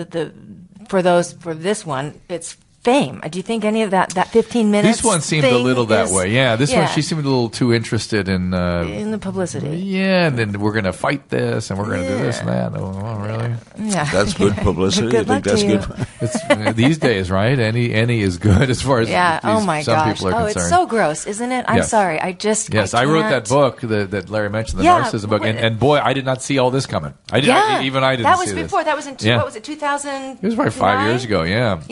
for this one, it's fame. Do you think any of that 15 minutes? This one seemed a little that way. Yeah, this one she seemed a little too interested in the publicity. Yeah, and then we're going to fight this, and we're going to do this and that. Oh, really? Yeah, that's good publicity. Good luck that's to you. good. It's these days, right? Any is good as far as oh my some gosh. people are concerned. It's so gross, isn't it? I'm sorry. I wrote that book that Larry mentioned, the narcissism book, and boy, I did not see all this coming. I didn't see that was before. this. That was in what was it? 2000. It was probably 5 years ago. Yeah.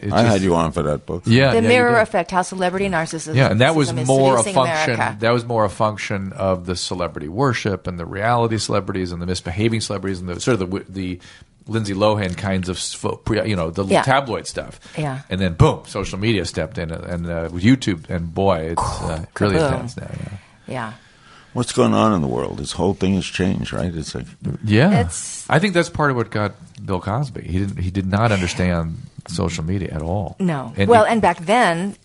And I had you on for that book. The Mirror Effect: How Celebrity Narcissism. Yeah, and that was more a function. America. That was more a function of the celebrity worship and the reality celebrities and the misbehaving celebrities and the sort of the Lindsay Lohan kinds of the tabloid stuff. Yeah. And then boom, social media stepped in and with YouTube, and boy, it's really intense now. Yeah. What's going on in the world? This whole thing has changed, right? It's like I think that's part of what got Bill Cosby. He did not understand social media at all. No. And back then,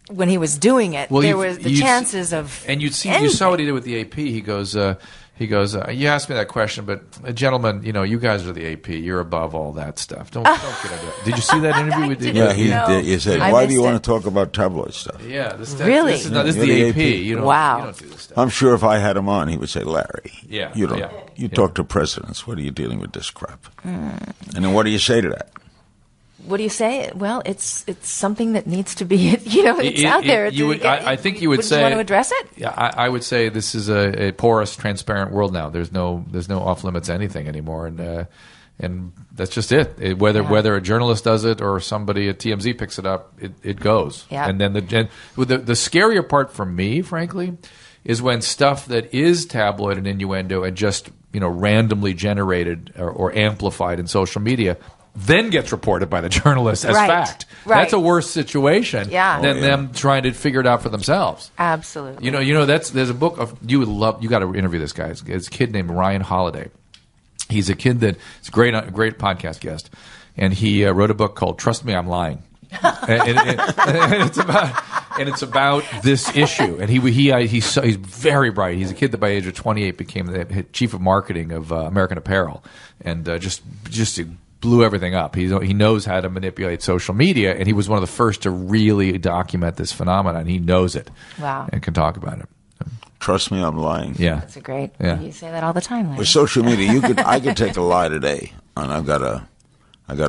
when he was doing it, there was the chances of. And you saw what he did with the AP. He goes, you asked me that question, but gentlemen, you guys are the AP. You're above all that stuff. Don't get into it. Did you see that interview with? He did. He said, "Why do you want to talk about tabloid stuff?" Yeah, really. This is the AP. You don't do this stuff. I'm sure if I had him on, he would say, "Larry, you you talk to presidents. What are you dealing with this crap?" And then what do you say to that? What do you say? Well, it's something that needs to be, it's out there. I think you would say. You want to address it? Yeah, I would say this is a porous, transparent world now. There's no off limits anything anymore, and that's just it. Whether a journalist does it or somebody at TMZ picks it up, it goes. Yeah. And then the scarier part for me, frankly, is when stuff that is tabloid and innuendo and just randomly generated or amplified in social media then gets reported by the journalists as fact. Right. That's a worse situation than them trying to figure it out for themselves. Absolutely. There's a book of you got to interview this guy. It's a kid named Ryan Holiday. He's a kid that's a great podcast guest, and he wrote a book called "Trust Me, I'm Lying." and it's about this issue. And he's very bright. He's a kid that by the age of 28 became the chief of marketing of American Apparel, and just blew everything up. He knows how to manipulate social media, and he was one of the first to really document this phenomenon. He knows it. Wow. And can talk about it. Trust me, I'm lying. Yeah. That's a great. Yeah. You say that all the time, Larry. With social media, I could take a lie today, and I got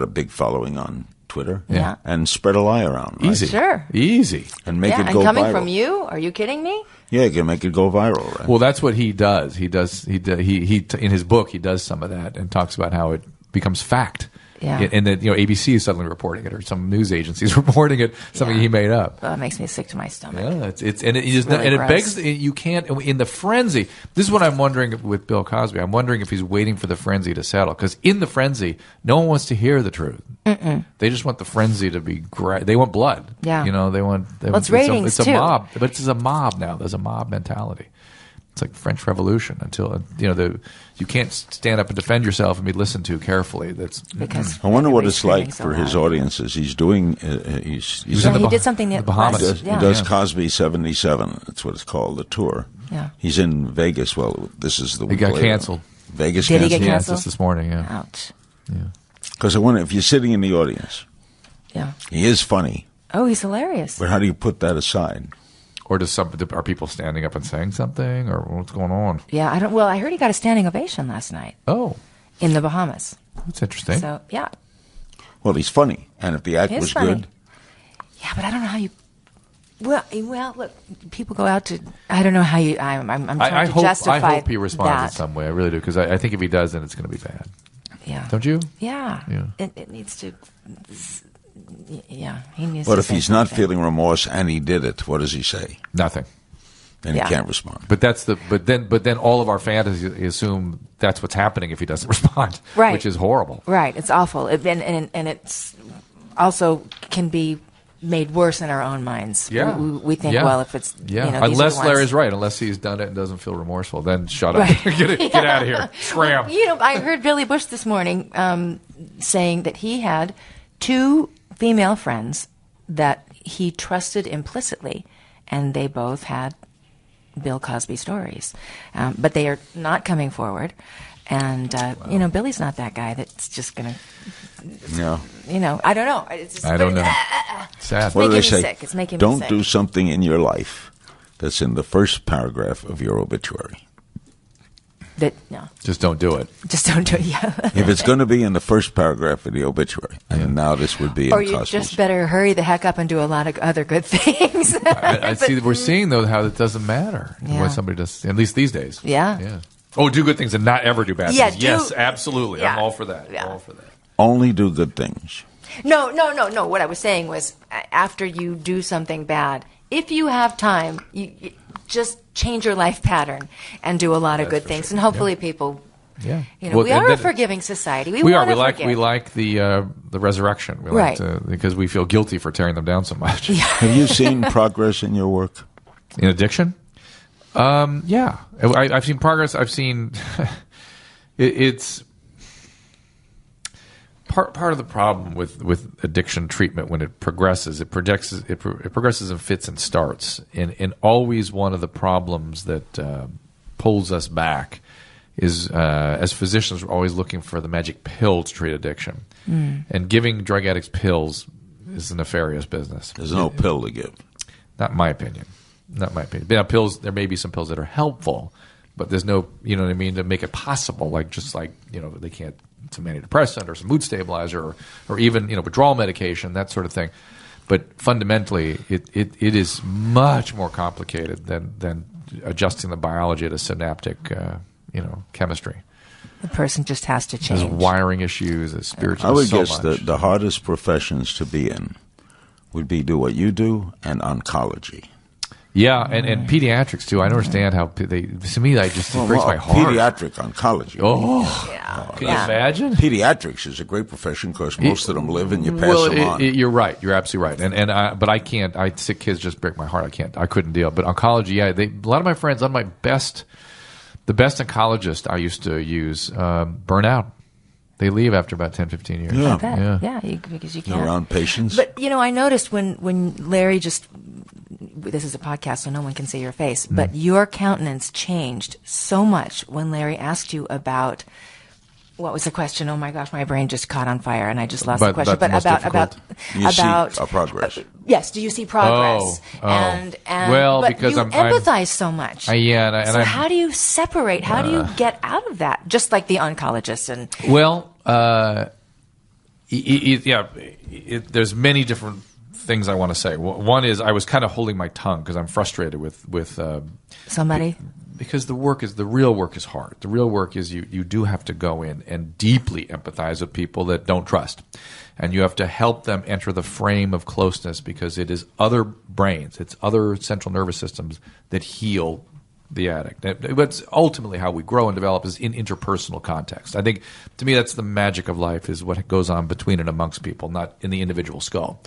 a big following on Twitter. Yeah. And spread a lie around. Right? Easy. Sure. Easy. And make it and go coming viral. from you? Are you kidding me? Yeah, you can make it go viral, right? Well, that's what he does. He in his book he does some of that and talks about how it becomes fact. Yeah. And that ABC is suddenly reporting it, or some news agencies reporting it, something he made up. Well, it makes me sick to my stomach. Yeah, it begs you can't in the frenzy. This is what I'm wondering with Bill Cosby. I'm wondering if he's waiting for the frenzy to settle, because in the frenzy, no one wants to hear the truth. They just want the frenzy to be they want blood. Yeah. They want. It's ratings it's a too. mob, but it's a mob now. There's a mob mentality. It's like the French Revolution until you can't stand up and defend yourself and be listened to carefully. That's because I wonder what it's like so for his loud. audiences. He's doing. He did something in the Bahamas. He does Cosby 77. That's what it's called, the tour. Yeah. He's in Vegas. Well, this is the He week got later. canceled. Vegas Did he canceled. get Yeah, canceled? just this morning. Yeah. Ouch. Yeah. Because I wonder if you're sitting in the audience. Yeah. He is funny, Oh, he's hilarious. but how do you put that aside? Or are people standing up and saying something, or what's going on? Yeah, I don't. Well, I heard he got a standing ovation last night. Oh, in the Bahamas. That's interesting. So yeah. Well, he's funny, and if the act was funny. good, yeah, but I don't know how you. Well, look, people go out to. I don't know how you. I'm trying to justify. I hope he responds that. in some way. I really do, because I think if he does, then it's going to be bad. Yeah. Don't you? Yeah. Yeah. It needs to. Yeah, he needs. but to if say he's not something. feeling remorse and he did it, what does he say? Nothing. Then Yeah. he can't respond. But then all of our fantasies assume that's what's happening if he doesn't respond, Right. which is horrible. Right, it's awful, and it's also can be made worse in our own minds. Yeah. we think, Yeah. well, if it's Yeah, these are the unless ones- Larry's right, unless he's done it and doesn't feel remorseful, then shut up, Right. get out of here, scram. I heard Billy Bush this morning saying that he had 2 female friends that he trusted implicitly, and they both had Bill Cosby stories, but they are not coming forward. And Billy's not that guy that's just gonna. No. I don't know. It's just, I don't know. Sad. What do making they me say? sick. It's making me Don't sick. do something in your life that's in the first paragraph of your obituary. Just don't do it. Just don't do it. Yeah. If it's going to be in the first paragraph of the obituary, and now this would be Or in you Cosby's. just better hurry the heck up and do a lot of other good things. I see that we're seeing though how it doesn't matter Yeah. what somebody does. At least these days. Yeah. Yeah. Oh, do good things and not ever do bad Yeah, things. do- Yes, absolutely. I'm Yeah. all for that. Yeah. All for that. Only do good things. No. What I was saying was, after you do something bad, if you have time, you just change your life pattern and do a lot of good things, and hopefully people. Yeah. Well, we are a forgiving society. We are. want to forgive. We like the resurrection. We Right. like because we feel guilty for tearing them down so much. Have you seen progress in your work? In addiction? Yeah. I've seen progress. I've seen it's part of the problem with addiction treatment when it progresses. It progresses in fits and starts, and always one of the problems that pulls us back is as physicians we're always looking for the magic pill to treat addiction, and giving drug addicts pills is a nefarious business. There's no pill to give. Not my opinion. Not my opinion. Now, pills. There may be some pills that are helpful, but there's no, you know what I mean, to make it possible. They can't. Some antidepressant or some mood stabilizer or even withdrawal medication, that sort of thing. But fundamentally, it is much more complicated than adjusting the biology at a synaptic chemistry. The person just has to There's change. wiring issues, there's spiritual. I would so guess much. the hardest professions to be in would be do what you do and oncology. Yeah, and pediatrics too. I don't understand how they. To me, it just breaks my heart. Pediatric oncology. Oh, Yeah. can you imagine? Pediatrics is a great profession because most of them live and you pass them on. You're right. You're absolutely right. But I can't. Sick kids just break my heart. I couldn't deal. But oncology, yeah. A lot of my friends, the best oncologist I used to use, burn out. They leave after about 10, 15 years. Yeah. I bet. Yeah. Yeah, because you can't. Around patients. But I noticed when Larry just. This is a podcast, so no one can see your face. But your countenance changed so much when Larry asked you about. What was the question? Oh my gosh, my brain just caught on fire, and I just lost the question. But about You see progress. Yes, do you see progress? Oh. And Well, but because you I'm empathize so much. I'm How do you separate? How do you get out of that? Just like the oncologist and Well, there's many different things I want to say. One is I was kind of holding my tongue because I'm frustrated with somebody. because the real work is hard. The real work is you do have to go in and deeply empathize with people that don't trust. And you have to help them enter the frame of closeness because it is other brains, it's other central nervous systems that heal the addict. That's ultimately how we grow and develop is in interpersonal context. I think, to me, that's the magic of life is what goes on between and amongst people, not in the individual skull.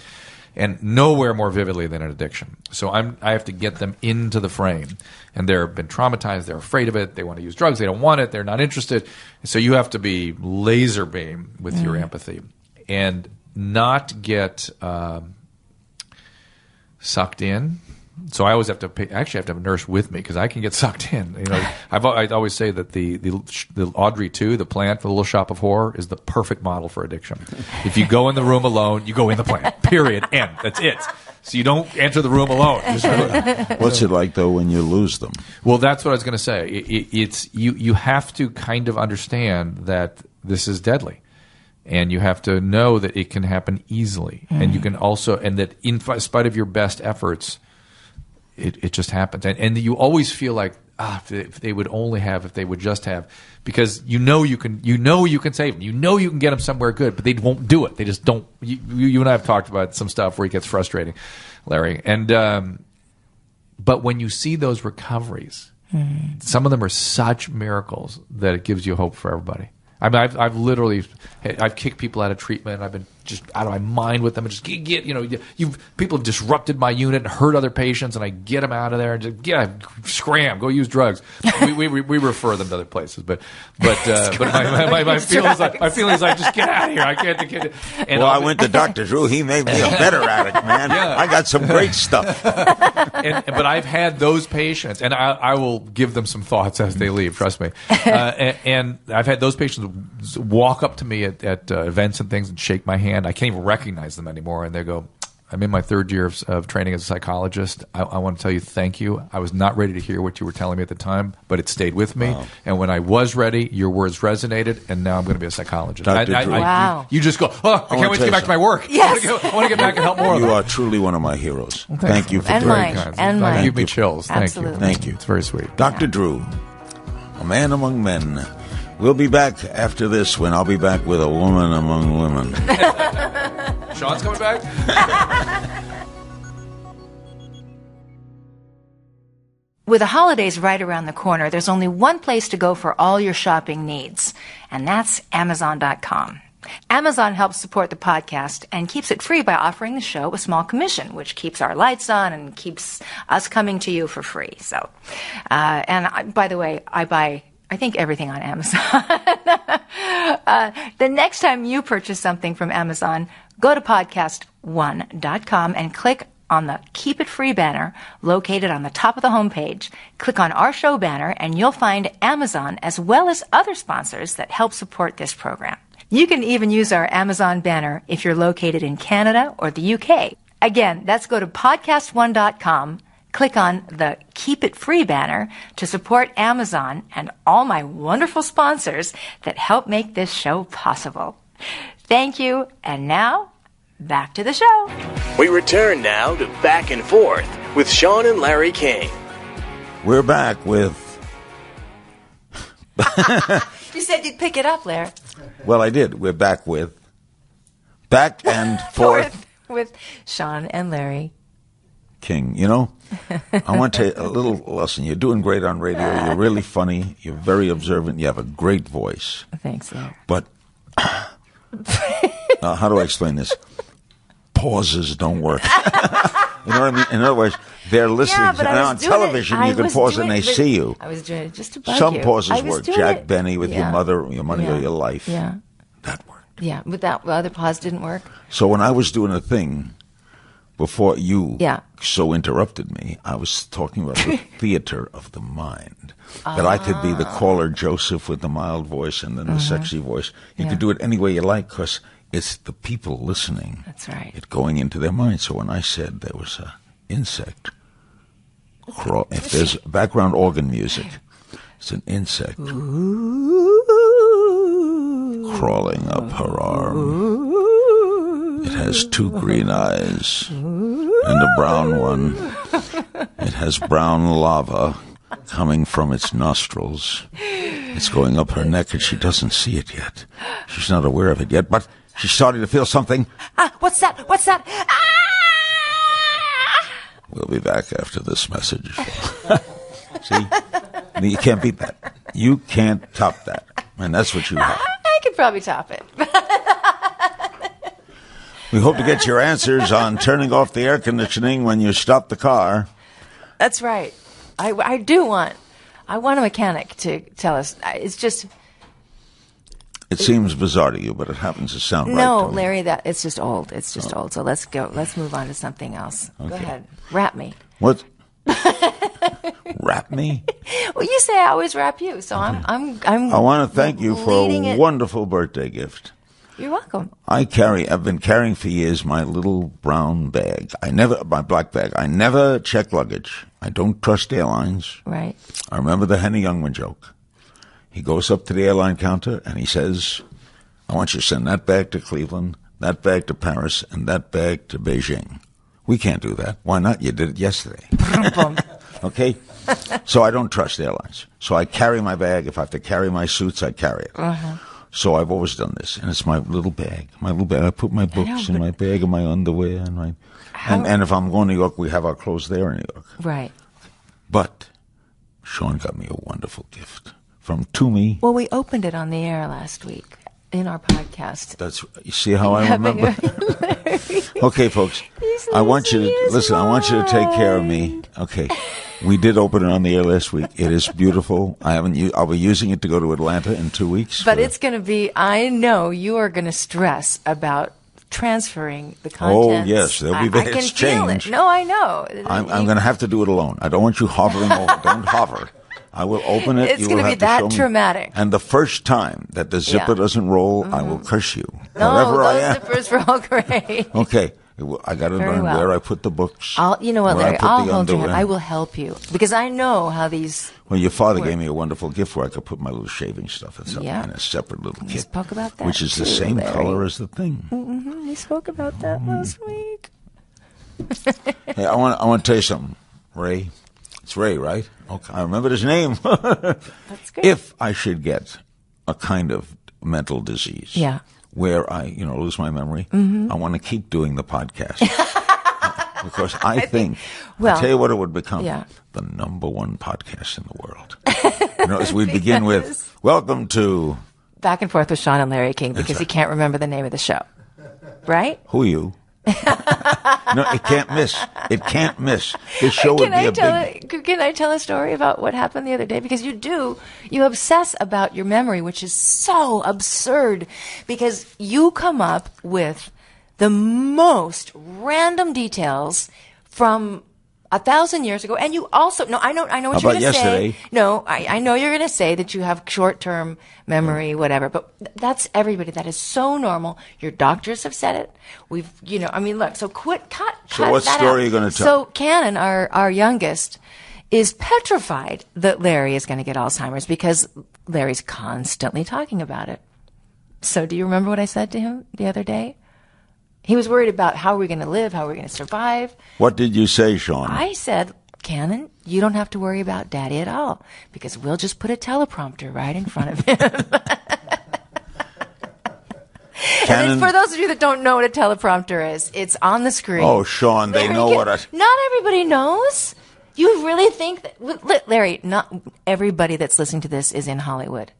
And nowhere more vividly than an addiction. So I have to get them into the frame. And they've been traumatized. They're afraid of it. They want to use drugs. They don't want it. They're not interested. So you have to be laser beam with your empathy and not get sucked in. So I always have to have a nurse with me because I can get sucked in. I always say that the Audrey 2, the plant for the Little Shop of Horror, is the perfect model for addiction. If you go in the room alone, you go in the plant. Period. End. That's it. So you don't enter the room alone. What's it like, though, when you lose them? Well, that's what I was going to say. It's you have to kind of understand that this is deadly. And you have to know that it can happen easily. And you can also, and that in spite of your best efforts, it just happens. And you always feel like, if they would only have, if they would just have, because you know you can save them. You know you can get them somewhere good, but they won't do it. They just don't. You and I have talked about some stuff where it gets frustrating, Larry. And but when you see those recoveries, some of them are such miracles that it gives you hope for everybody. I mean, I've literally kicked people out of treatment. I've been just out of my mind with them, and just people have disrupted my unit and hurt other patients, and I get them out of there and just scram, go use drugs. we refer them to other places, but my feeling is like just get out of here. I can't. And I went to Dr. Drew. He made me a better addict, man. Yeah. I got some great stuff. But I've had those patients, and I will give them some thoughts as they leave. Trust me. And I've had those patients walk up to me at events and things and shake my hand. I can't even recognize them anymore, and they go, I'm in my third year of training as a psychologist. I want to tell you thank you. I was not ready to hear what you were telling me at the time, but it stayed with me. Wow. And when I was ready, your words resonated, and now I'm going to be a psychologist. Wow. You just go, I can't wait to get back to my work. Yes. I want to get back and help more. You are truly one of my heroes. Well, thank you for and doing mine. it. And mine. You give me chills. Absolutely. Thank you. It's very sweet. Dr. Drew, a man among men. We'll be back after this when I'll be back with a woman among women. Shawn's coming back? With the holidays right around the corner, there's only one place to go for all your shopping needs, and that's Amazon.com. Amazon helps support the podcast and keeps it free by offering the show a small commission, which keeps our lights on and keeps us coming to you for free. So, by the way, I think everything on Amazon. The next time you purchase something from Amazon, go to podcast1.com and click on the Keep It Free banner located on the top of the homepage. Click on our show banner and you'll find Amazon as well as other sponsors that help support this program. You can even use our Amazon banner if you're located in Canada or the UK. Again, that's go to podcast1.com. Click on the Keep It Free banner to support Amazon and all my wonderful sponsors that help make this show possible. Thank you, and now, back to the show. We return now to Back and Forth with Shawn and Larry King. We're back with... You said you'd pick it up, Larry. Well, I did. We're back with Back and Forth with Shawn and Larry King. You know, I want to tell you a little lesson. You're doing great on radio. You're really funny. You're very observant. You have a great voice. Thanks, Larry. But how do I explain this? Pauses don't work. You know what I mean? In other words, they're listening. But on television, you can pause and they see you. I was doing it just to bug Some you. pauses work. Jack Benny with Yeah. your mother, your money, or Yeah. your life. Yeah. That worked. Yeah, but that other pause didn't work. So when I was doing a thing before you Yeah. so interrupted me, I was talking about the theater of the mind. That I could be the caller Joseph with the mild voice and then the sexy voice. You could do it any way you like because it's the people listening. That's right. It going into their mind. So when I said there was an insect, if there's background organ music, it's an insect crawling up her arm. It has 2 green eyes and a brown one. It has brown lava coming from its nostrils. It's going up her neck and she doesn't see it yet. She's not aware of it yet, but she's starting to feel something. What's that? What's that? We'll be back after this message. See? You can't beat that. You can't top that. And that's what you have. I could probably top it. We hope to get your answers on turning off the air conditioning when you stop the car. That's right. I want a mechanic to tell us. It's just... It seems bizarre to you, but it happens to sound right No, to me. Larry, it's just old. It's just old. So let's go. Let's move on to something else. Okay. Go ahead. Rap me. What? Rap me? Well, you say I always rap you, so I'm I want to thank you for leading a it. wonderful birthday gift. You're welcome. I've been carrying for years my little brown bag. My black bag. I never check luggage. I don't trust airlines. Right. I remember the Henny Youngman joke. He goes up to the airline counter and he says, I want you to send that bag to Cleveland, that bag to Paris, and that bag to Beijing. We can't do that. Why not? You did it yesterday. Okay? So I don't trust airlines. So I carry my bag. If I have to carry my suits, I carry it. Uh-huh. So I've always done this. And it's my little bag. I put my books in my bag and my underwear. And if I'm going to New York, we have our clothes there in New York. Right. But Shawn got me a wonderful gift from Toomey. Well, we opened it on the air last week in our podcast. You see how I remember? Okay, folks. I want you to listen. I want you to take care of me. Okay. We did open it on the air last week. It is beautiful. I'll be using it to go to Atlanta in 2 weeks. But it's going to be, I know you are going to stress about transferring the contents. Oh, yes. There'll be the exchange. No, I know. I'm going to have to do it alone. I don't want you hovering over. Don't hover. I will open it. It's going to be that traumatic. And the first time that the zipper doesn't roll, I will curse you. No, those zippers were all great. Okay. I got to learn where I put the books. You know what, Larry? I'll hold your hand. I will help you because I know how these. Well, your father gave me a wonderful gift where I could put my little shaving stuff in a separate little kit. We spoke about that, which is the same color as the thing. Mm-hmm. We spoke about that last week. Hey, I want to tell you something, Ray. It's Ray, right? Okay, I remembered his name. That's good. If I should get a kind of mental disease, where I, lose my memory, I want to keep doing the podcast because I think. I'll tell you what it would become: the #1 podcast in the world. As we begin with, welcome to Back and Forth with Shawn and Larry King because he can't remember the name of the show, right? Who are you? No, it can't miss. It can't miss. This show would be a big... Can I tell a story about what happened the other day? Because you obsess about your memory, which is so absurd. Because you come up with the most random details from 1,000 years ago, and you also I know what you're going to say. No, I know you're going to say that you have short-term memory, whatever. But that's everybody. That is so normal. Your doctors have said it. Look. So cut. So what story are you going to tell? So Cannon, our youngest, is petrified that Larry is going to get Alzheimer's because Larry's constantly talking about it. So do you remember what I said to him the other day? He was worried about how we're going to live, how we're going to survive. What did you say, Shawn? I said, Cannon, you don't have to worry about Daddy at all because we'll just put a teleprompter right in front of him. And for those of you that don't know what a teleprompter is, it's on the screen. Oh, Shawn, they know what a... Not everybody knows. You really think that... Larry, not everybody that's listening to this is in Hollywood.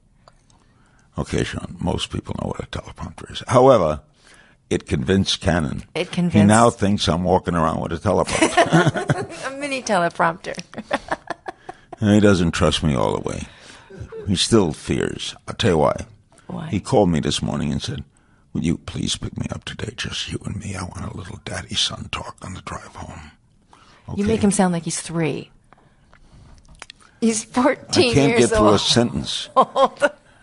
Okay, Shawn, most people know what a teleprompter is. However... It convinced Cannon. He now thinks I'm walking around with a teleprompter. A mini teleprompter. And he doesn't trust me all the way. He still fears. I'll tell you why. Why? He called me this morning and said, "Will you please pick me up today, just you and me? I want a little daddy-son talk on the drive home." Okay. You make him sound like he's 3. He's 14 years old. I can't get through a sentence.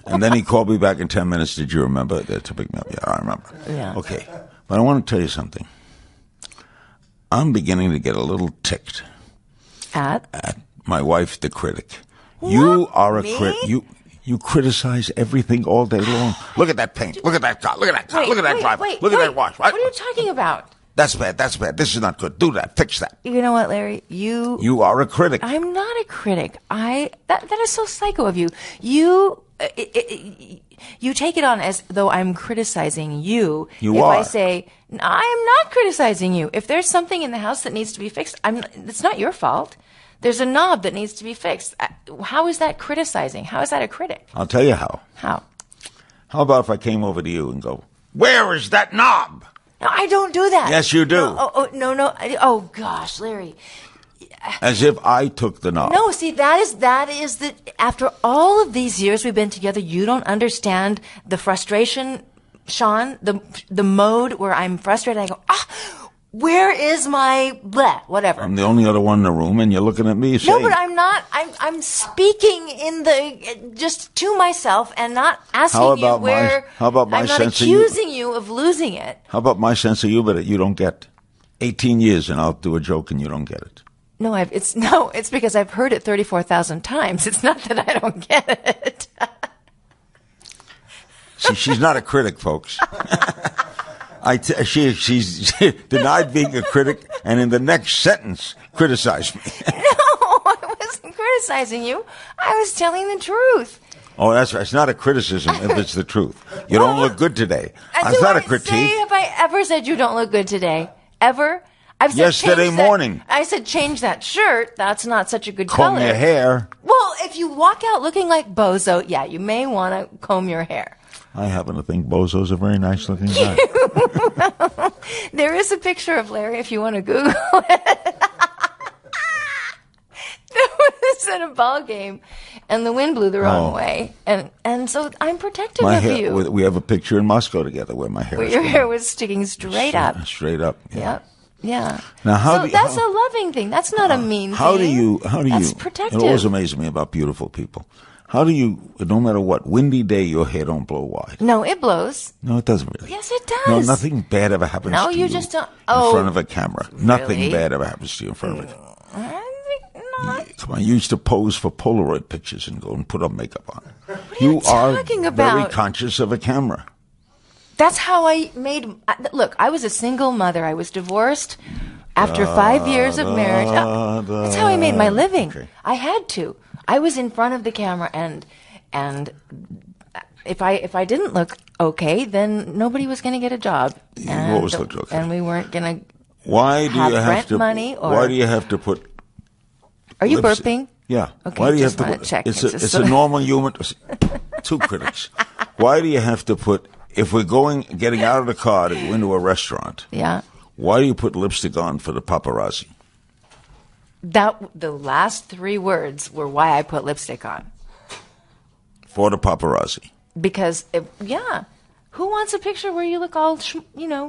And then he called me back in 10 minutes. Did you remember to pick me up? Yeah, I remember. Yeah. Okay. But I want to tell you something. I'm beginning to get a little ticked. At my wife, the critic. What? You are a critic. You criticize everything all day long. Look at that paint. Look at that car. Look at that car. Look at that driver. Look at that wash. What are you talking about? That's bad. That's bad. This is not good. Do that. Fix that. You know what, Larry? You are a critic. I'm not a critic. That is so psycho of you. You take it on as though I'm criticizing you. You are. If I say, I am not criticizing you. If there's something in the house that needs to be fixed, it's not your fault. There's a knob that needs to be fixed. How is that criticizing? How is that a critic? I'll tell you how. How? How about if I came over to you and go, "Where is that knob?" No, I don't do that. Yes, you do. No. Oh, gosh, Larry. As if I took the knob. No, see, that is the, after all of these years we've been together, you don't understand the frustration, Shawn, the mode where I'm frustrated. I go, Where is my bleh, whatever? I'm the only other one in the room, and you're looking at me saying... No, but I'm not. I'm speaking just to myself and not asking you where... How about my I'm not sense of you? accusing you of losing it. How about my sense of humor that you don't get? 18 years, and I'll do a joke, and you don't get it. No, it's because I've heard it 34,000 times. It's not that I don't get it. See, she's not a critic, folks. She's denied being a critic, and in the next sentence, criticized me. No, I wasn't criticizing you. I was telling the truth. Oh, that's right. It's not a criticism if it's the truth. You don't look good today. That's not a critique. Have I ever said you don't look good today? Ever? I've said Yesterday morning. I said change that shirt. That's not such a good color. Comb your hair. Well, if you walk out looking like Bozo, yeah, you may want to comb your hair. I happen to think Bozo's a very nice-looking guy. There is a picture of Larry if you want to Google it. There was at a ball game, and the wind blew the wrong way, and so I'm protective of you. We have a picture in Moscow together where my hair. Your hair was sticking straight up. Straight up. Yeah. Yep. Yeah. Now, that's a loving thing. That's not a mean thing. How do you? That's protective. It always amazes me about beautiful people. How do you, no matter what, windy day, your hair don't blow wide? No, it blows. No, it doesn't really. Yes, it does. No, nothing bad ever happens to you just don't. In front of a camera. Really? Nothing bad ever happens to you in front of a camera. I think not. Come on, you used to pose for Polaroid pictures and go and put on makeup on. What are you talking about? Very conscious of a camera. That's how I made. Look, I was a single mother. I was divorced after 5 years of marriage. That's how I made my living. Okay. I had to. I was in front of the camera, and if I didn't look okay, then nobody was going to get a job. You always looked okay, and we weren't going to. Why do you have to? Money or, why do you have to put? Are you burping? Yeah. Okay. Why do you have to put? Check. It's a normal human. Two critics. Why do you have to put? If we're getting out of the car to go into a restaurant. Yeah. Why do you put lipstick on for the paparazzi? The last 3 words were why I put lipstick on. For the paparazzi. Because, who wants a picture where you look all,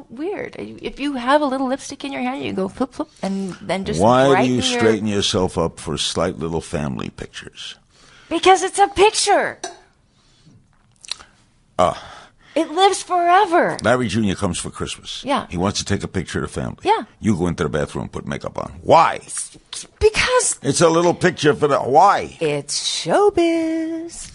weird? If you have a little lipstick in your hand, you go flip, flip, and then just Why do you straighten yourself up for slight little family pictures? Because it's a picture. It lives forever. Larry Jr. comes for Christmas. Yeah. He wants to take a picture of the family. Yeah. You go into the bathroom and put makeup on. Why? Because it's a little picture for the... Why? It's showbiz.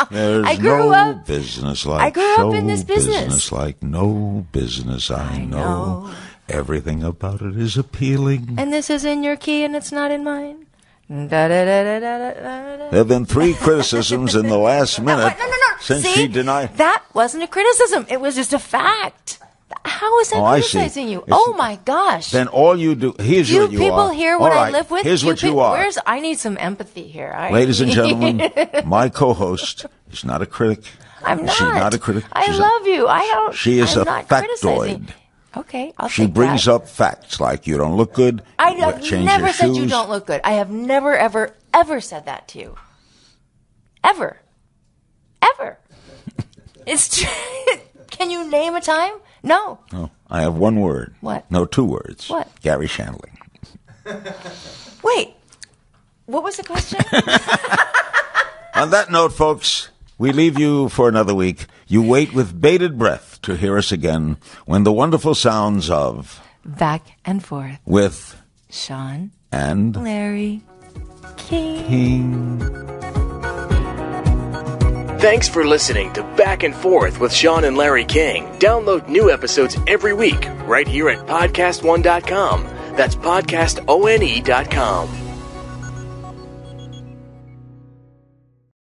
There's no business like I grew up in this business. Like no business I know. Everything about it is appealing. And this is in your key and it's not in mine. There have been 3 criticisms in the last minute since she denied. That wasn't a criticism. It was just a fact. How is that criticizing you? Oh, my gosh. Then all you do, here's what you are. You people hear what I live with? Here's what you are. I need some empathy here. Ladies and gentlemen, my co-host is not a critic. I'm not. She's not a critic. I love you. She is a factoid. Okay, I'll She brings up facts like you don't look good. I have never said you don't look good. I have never, ever, ever said that to you. Ever. Ever. It's true. Can you name a time? No. No. I have one word. What? No, 2 words. What? Gary Shandling. Wait. What was the question? On that note, folks, we leave you for another week. You wait with bated breath to hear us again when the wonderful sounds of Back and Forth with Shawn and Larry King. Thanks for listening to Back and Forth with Shawn and Larry King. Download new episodes every week right here at podcastone.com. That's podcastone.com.